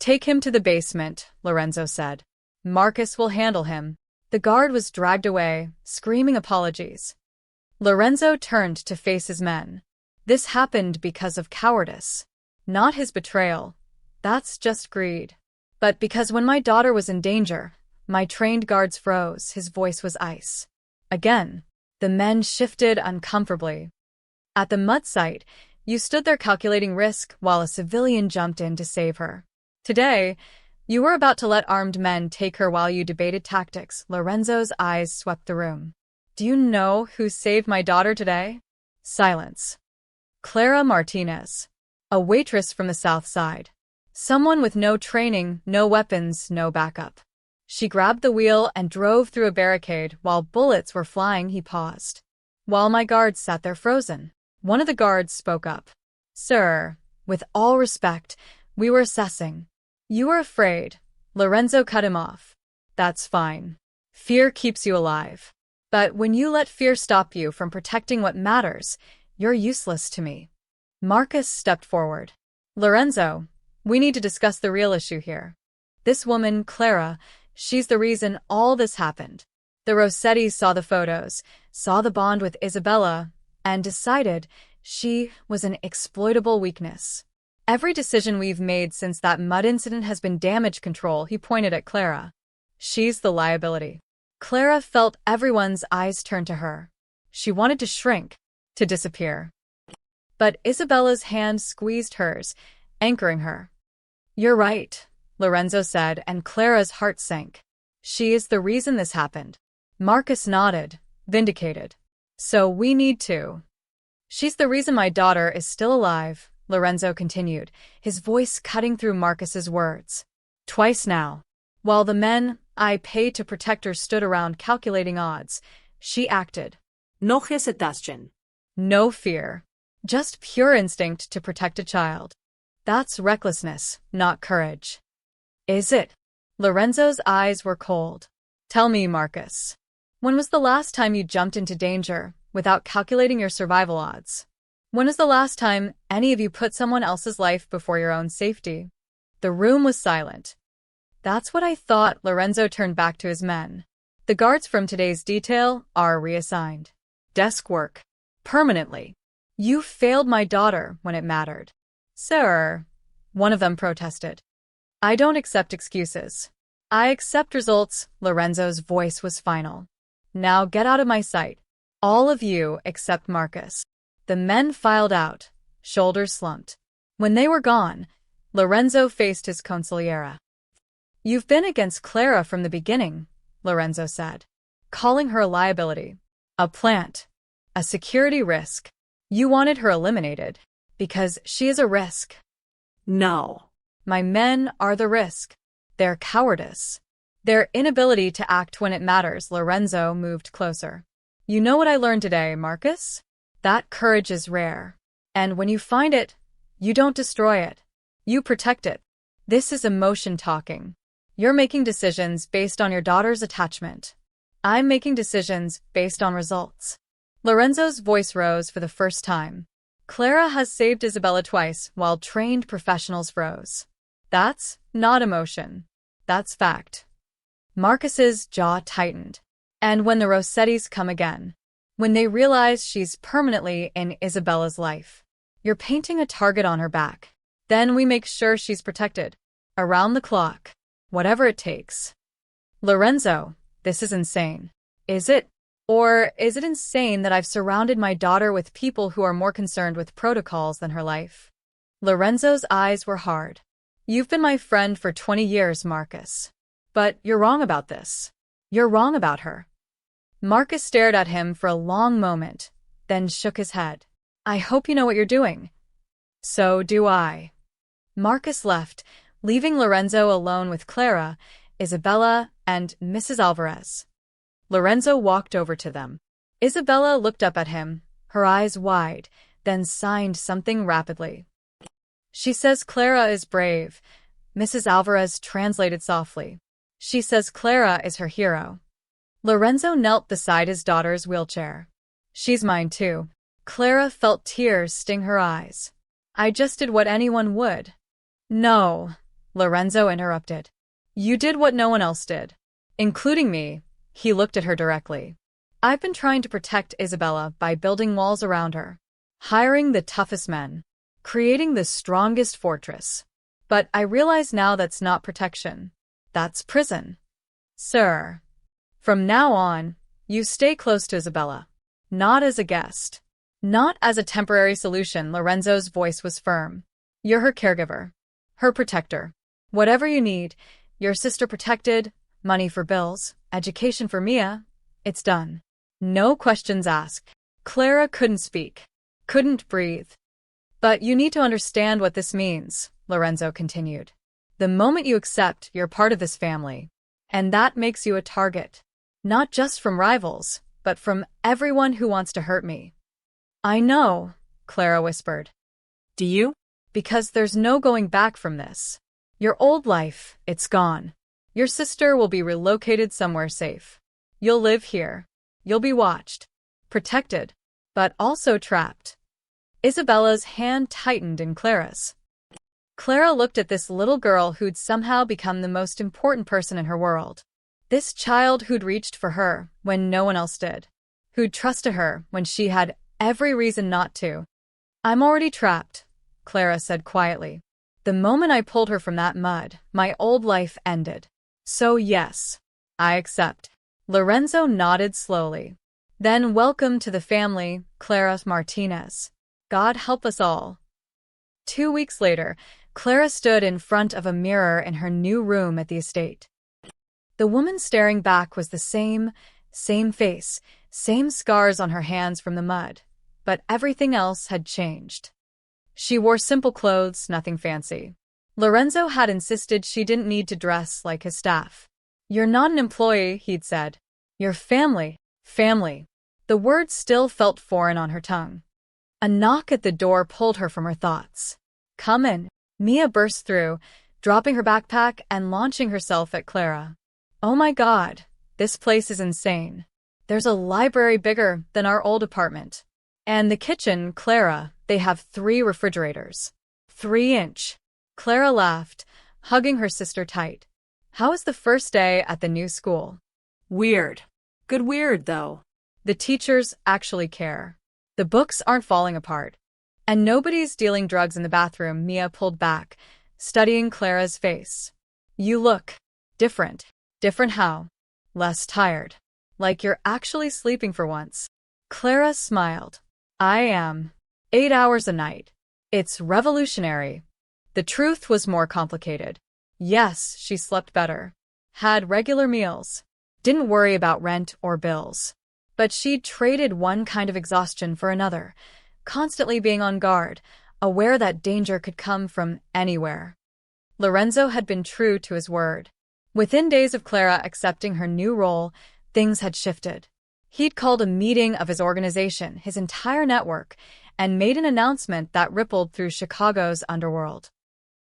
"Take him to the basement," Lorenzo said. "Marcus will handle him." The guard was dragged away, screaming apologies. Lorenzo turned to face his men. This happened because of cowardice. Not his betrayal. That's just greed. But because when my daughter was in danger, my trained guards froze, his voice was ice. Again, the men shifted uncomfortably. "At the mud site, you stood there calculating risk while a civilian jumped in to save her. Today, you were about to let armed men take her while you debated tactics." Lorenzo's eyes swept the room. "Do you know who saved my daughter today?" Silence. "Clara Martinez. A waitress from the South Side. Someone with no training, no weapons, no backup. She grabbed the wheel and drove through a barricade while bullets were flying." He paused. "While my guards sat there frozen." One of the guards spoke up. "Sir, with all respect, we were assessing." "You were afraid." Lorenzo cut him off. "That's fine. Fear keeps you alive. But when you let fear stop you from protecting what matters, you're useless to me." Marcus stepped forward. "Lorenzo, we need to discuss the real issue here. This woman, Clara, she's the reason all this happened. The Rossettis saw the photos, saw the bond with Isabella, and decided she was an exploitable weakness. Every decision we've made since that mud incident has been damage control." He pointed at Clara. "She's the liability." Clara felt everyone's eyes turn to her. She wanted to shrink, to disappear. But Isabella's hand squeezed hers, anchoring her. "You're right," Lorenzo said, and Clara's heart sank. She is the reason this happened. Marcus nodded, vindicated. So we need to. She's the reason my daughter is still alive, Lorenzo continued, his voice cutting through Marcus's words. Twice now. While the men I paid to protect her stood around calculating odds, she acted. No hesitation. No fear. Just pure instinct to protect a child. That's recklessness, not courage. Is it? Lorenzo's eyes were cold. Tell me, Marcus. When was the last time you jumped into danger without calculating your survival odds? When was the last time any of you put someone else's life before your own safety? The room was silent. That's what I thought. Lorenzo turned back to his men. The guards from today's detail are reassigned. Desk work. Permanently. You failed my daughter when it mattered. Sir, one of them protested. I don't accept excuses. I accept results. Lorenzo's voice was final. Now get out of my sight. All of you except Marcus. The men filed out, shoulders slumped. When they were gone, Lorenzo faced his consigliera. You've been against Clara from the beginning, Lorenzo said, calling her a liability, a plant, a security risk. You wanted her eliminated because she is a risk. No. My men are the risk. Their cowardice. Their inability to act when it matters. Lorenzo moved closer. You know what I learned today, Marcus? That courage is rare. And when you find it, you don't destroy it. You protect it. This is emotion talking. You're making decisions based on your daughter's attachment. I'm making decisions based on results. Lorenzo's voice rose for the first time. Clara has saved Isabella twice while trained professionals froze. That's not emotion. That's fact. Marcus's jaw tightened. And when the Rossettis come again, when they realize she's permanently in Isabella's life, you're painting a target on her back. Then we make sure she's protected. Around the clock. Whatever it takes. Lorenzo, this is insane. Is it? Or is it insane that I've surrounded my daughter with people who are more concerned with protocols than her life? Lorenzo's eyes were hard. You've been my friend for 20 years, Marcus. But you're wrong about this. You're wrong about her. Marcus stared at him for a long moment, then shook his head. I hope you know what you're doing. So do I. Marcus left, leaving Lorenzo alone with Clara, Isabella, and Mrs. Alvarez. Lorenzo walked over to them. Isabella looked up at him, her eyes wide, then signed something rapidly. She says Clara is brave, Mrs. Alvarez translated softly. She says Clara is her hero. Lorenzo knelt beside his daughter's wheelchair. She's mine too. Clara felt tears sting her eyes. I just did what anyone would. No, Lorenzo interrupted. You did what no one else did. Including me. He looked at her directly. I've been trying to protect Isabella by building walls around her, hiring the toughest men, creating the strongest fortress. But I realize now that's not protection. That's prison. Sir. From now on, you stay close to Isabella. Not as a guest. Not as a temporary solution. Lorenzo's voice was firm. You're her caregiver. Her protector. Whatever you need, your sister protected, money for bills, education for Mia, it's done. No questions asked. Clara couldn't speak. Couldn't breathe. But you need to understand what this means, Lorenzo continued. The moment you accept you're part of this family, and that makes you a target. Not just from rivals, but from everyone who wants to hurt me. I know, Clara whispered. Do you? Because there's no going back from this. Your old life, it's gone. Your sister will be relocated somewhere safe. You'll live here. You'll be watched. Protected. But also trapped. Isabella's hand tightened in Clara's. Clara looked at this little girl who'd somehow become the most important person in her world. This child who'd reached for her when no one else did. Who'd trusted her when she had every reason not to. I'm already trapped, Clara said quietly. The moment I pulled her from that mud, my old life ended. So yes, I accept. Lorenzo nodded slowly. Then welcome to the family, Clara Martinez. God help us all. 2 weeks later, Clara stood in front of a mirror in her new room at the estate. The woman staring back was the same face, same scars on her hands from the mud, but everything else had changed. She wore simple clothes, nothing fancy. Lorenzo had insisted she didn't need to dress like his staff. "You're not an employee," he'd said. "You're family. Family." The words still felt foreign on her tongue. A knock at the door pulled her from her thoughts. "Come in." Mia burst through, dropping her backpack and launching herself at Clara. "Oh my God, this place is insane. There's a library bigger than our old apartment. And the kitchen, Clara, they have 3 refrigerators. 3-inch. Clara laughed, hugging her sister tight. "How was the first day at the new school?" Weird. Good weird, though. "The teachers actually care. The books aren't falling apart. And nobody's dealing drugs in the bathroom." Mia pulled back, studying Clara's face. "You look different." "Different how?" "Less tired. Like you're actually sleeping for once." Clara smiled. "I am. 8 hours a night. It's revolutionary." The truth was more complicated. Yes, she slept better. Had regular meals. Didn't worry about rent or bills. But she'd traded one kind of exhaustion for another, constantly being on guard, aware that danger could come from anywhere. Lorenzo had been true to his word. Within days of Clara accepting her new role, things had shifted. He'd called a meeting of his organization, his entire network, and made an announcement that rippled through Chicago's underworld.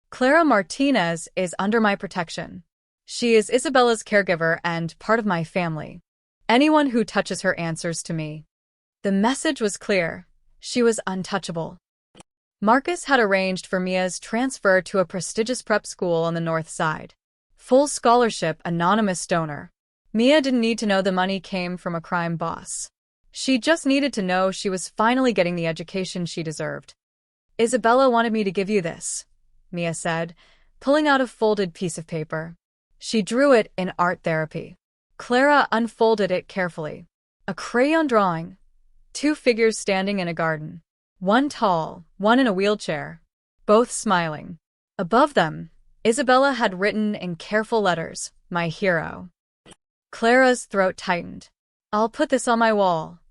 "Clara Martinez is under my protection. She is Isabella's caregiver and part of my family. Anyone who touches her answers to me." The message was clear. She was untouchable. Marcus had arranged for Mia's transfer to a prestigious prep school on the north side. Full scholarship, anonymous donor. Mia didn't need to know the money came from a crime boss. She just needed to know she was finally getting the education she deserved. "Isabella wanted me to give you this," Mia said, pulling out a folded piece of paper. She drew it in art therapy. Clara unfolded it carefully. A crayon drawing. 2 figures standing in a garden. One tall, one in a wheelchair. Both smiling. Above them, Isabella had written in careful letters, "My hero." Clara's throat tightened. "I'll put this on my wall.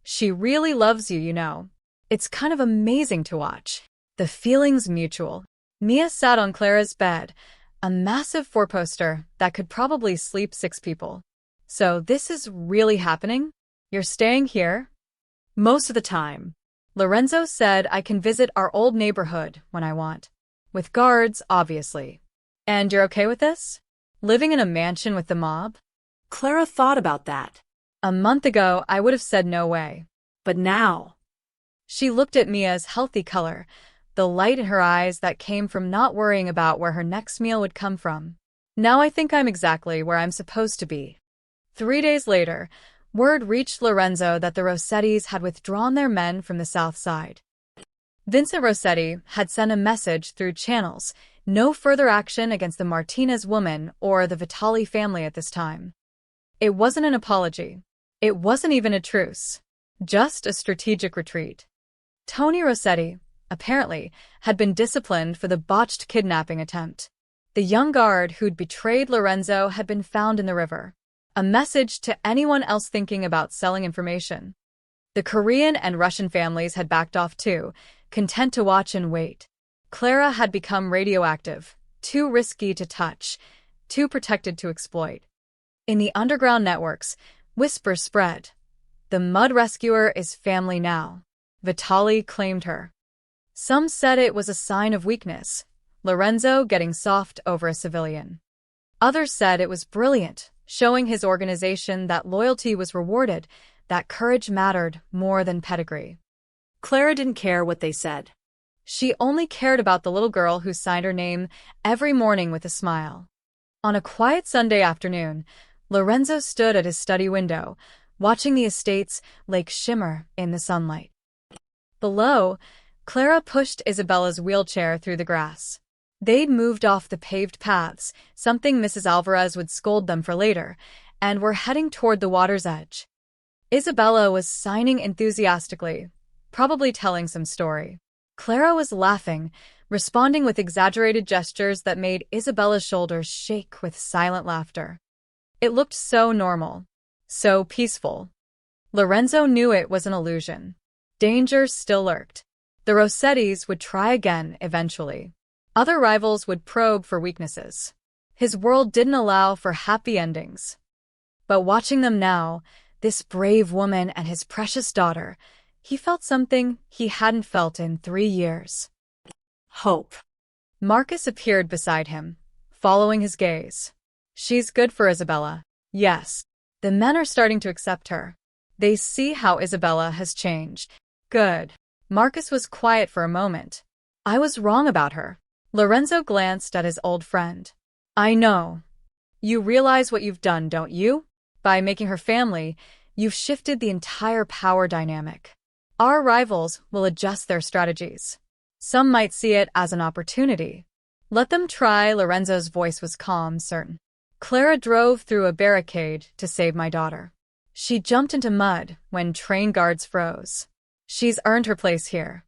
She really loves you, you know. It's kind of amazing to watch." The feeling's mutual. Mia sat on Clara's bed, a massive 4-poster that could probably sleep 6 people. "So this is really happening? You're staying here?" Most of the time. Lorenzo said I can visit our old neighborhood when I want. With guards, obviously. "And you're okay with this? Living in a mansion with the mob?" Clara thought about that. A month ago, I would have said no way. But now. She looked at Mia's healthy color, the light in her eyes that came from not worrying about where her next meal would come from. "Now I think I'm exactly where I'm supposed to be." 3 days later, word reached Lorenzo that the Rossettis had withdrawn their men from the south side. Vincent Rossetti had sent a message through channels, no further action against the Martinez woman or the Vitali family at this time. It wasn't an apology. It wasn't even a truce. Just a strategic retreat. Tony Rossetti, apparently, had been disciplined for the botched kidnapping attempt. The young guard who'd betrayed Lorenzo had been found in the river. A message to anyone else thinking about selling information. The Korean and Russian families had backed off too, content to watch and wait. Clara had become radioactive, too risky to touch, too protected to exploit. In the underground networks, whispers spread. The mud rescuer is family now. Vitali claimed her. Some said it was a sign of weakness, Lorenzo getting soft over a civilian. Others said it was brilliant, showing his organization that loyalty was rewarded, that courage mattered more than pedigree. Clara didn't care what they said. She only cared about the little girl who signed her name every morning with a smile. On a quiet Sunday afternoon, Lorenzo stood at his study window, watching the estate's lake shimmer in the sunlight. Below, Clara pushed Isabella's wheelchair through the grass. They'd moved off the paved paths, something Mrs. Alvarez would scold them for later, and were heading toward the water's edge. Isabella was signing enthusiastically, probably telling some story. Clara was laughing, responding with exaggerated gestures that made Isabella's shoulders shake with silent laughter. It looked so normal, so peaceful. Lorenzo knew it was an illusion. Danger still lurked. The Rossettis would try again eventually. Other rivals would probe for weaknesses. His world didn't allow for happy endings. But watching them now, this brave woman and his precious daughter, he felt something he hadn't felt in 3 years. Hope. Marcus appeared beside him, following his gaze. She's good for Isabella. Yes. The men are starting to accept her. They see how Isabella has changed. Good. Marcus was quiet for a moment. I was wrong about her. Lorenzo glanced at his old friend. I know. You realize what you've done, don't you? By making her family, you've shifted the entire power dynamic. Our rivals will adjust their strategies. Some might see it as an opportunity. Let them try. Lorenzo's voice was calm, certain. Clara drove through a barricade to save my daughter. She jumped into mud when train guards froze. She's earned her place here.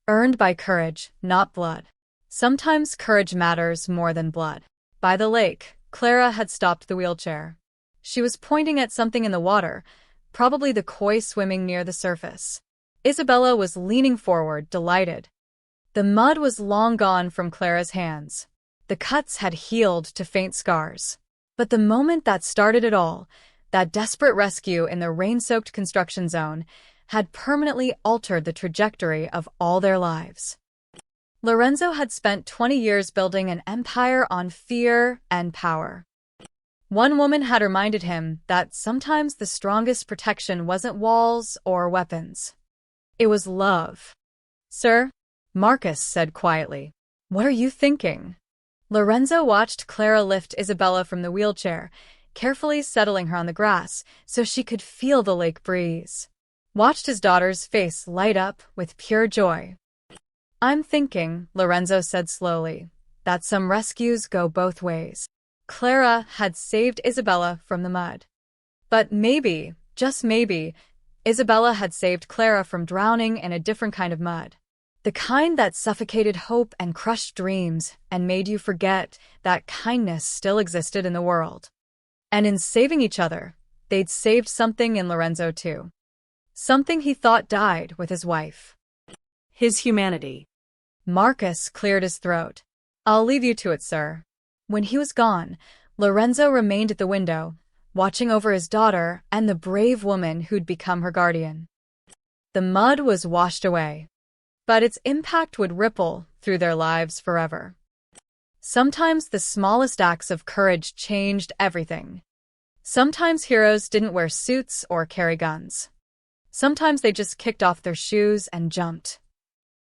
Earned by courage, not blood. Sometimes courage matters more than blood. By the lake, Clara had stopped the wheelchair. She was pointing at something in the water, probably the koi swimming near the surface. Isabella was leaning forward, delighted. The mud was long gone from Clara's hands. The cuts had healed to faint scars. But the moment that started it all, that desperate rescue in the rain-soaked construction zone, had permanently altered the trajectory of all their lives. Lorenzo had spent 20 years building an empire on fear and power. One woman had reminded him that sometimes the strongest protection wasn't walls or weapons. It was love. Sir? Marcus said quietly. What are you thinking? Lorenzo watched Clara lift Isabella from the wheelchair, carefully settling her on the grass so she could feel the lake breeze. Watched his daughter's face light up with pure joy. I'm thinking, Lorenzo said slowly, that some rescues go both ways. Clara had saved Isabella from the mud. But maybe, just maybe, Isabella had saved Clara from drowning in a different kind of mud. The kind that suffocated hope and crushed dreams and made you forget that kindness still existed in the world. And in saving each other, they'd saved something in Lorenzo too. Something he thought died with his wife. His humanity. Marcus cleared his throat. I'll leave you to it, sir. When he was gone, Lorenzo remained at the window, watching over his daughter and the brave woman who'd become her guardian. The mud was washed away, but its impact would ripple through their lives forever. Sometimes the smallest acts of courage changed everything. Sometimes heroes didn't wear suits or carry guns. Sometimes they just kicked off their shoes and jumped.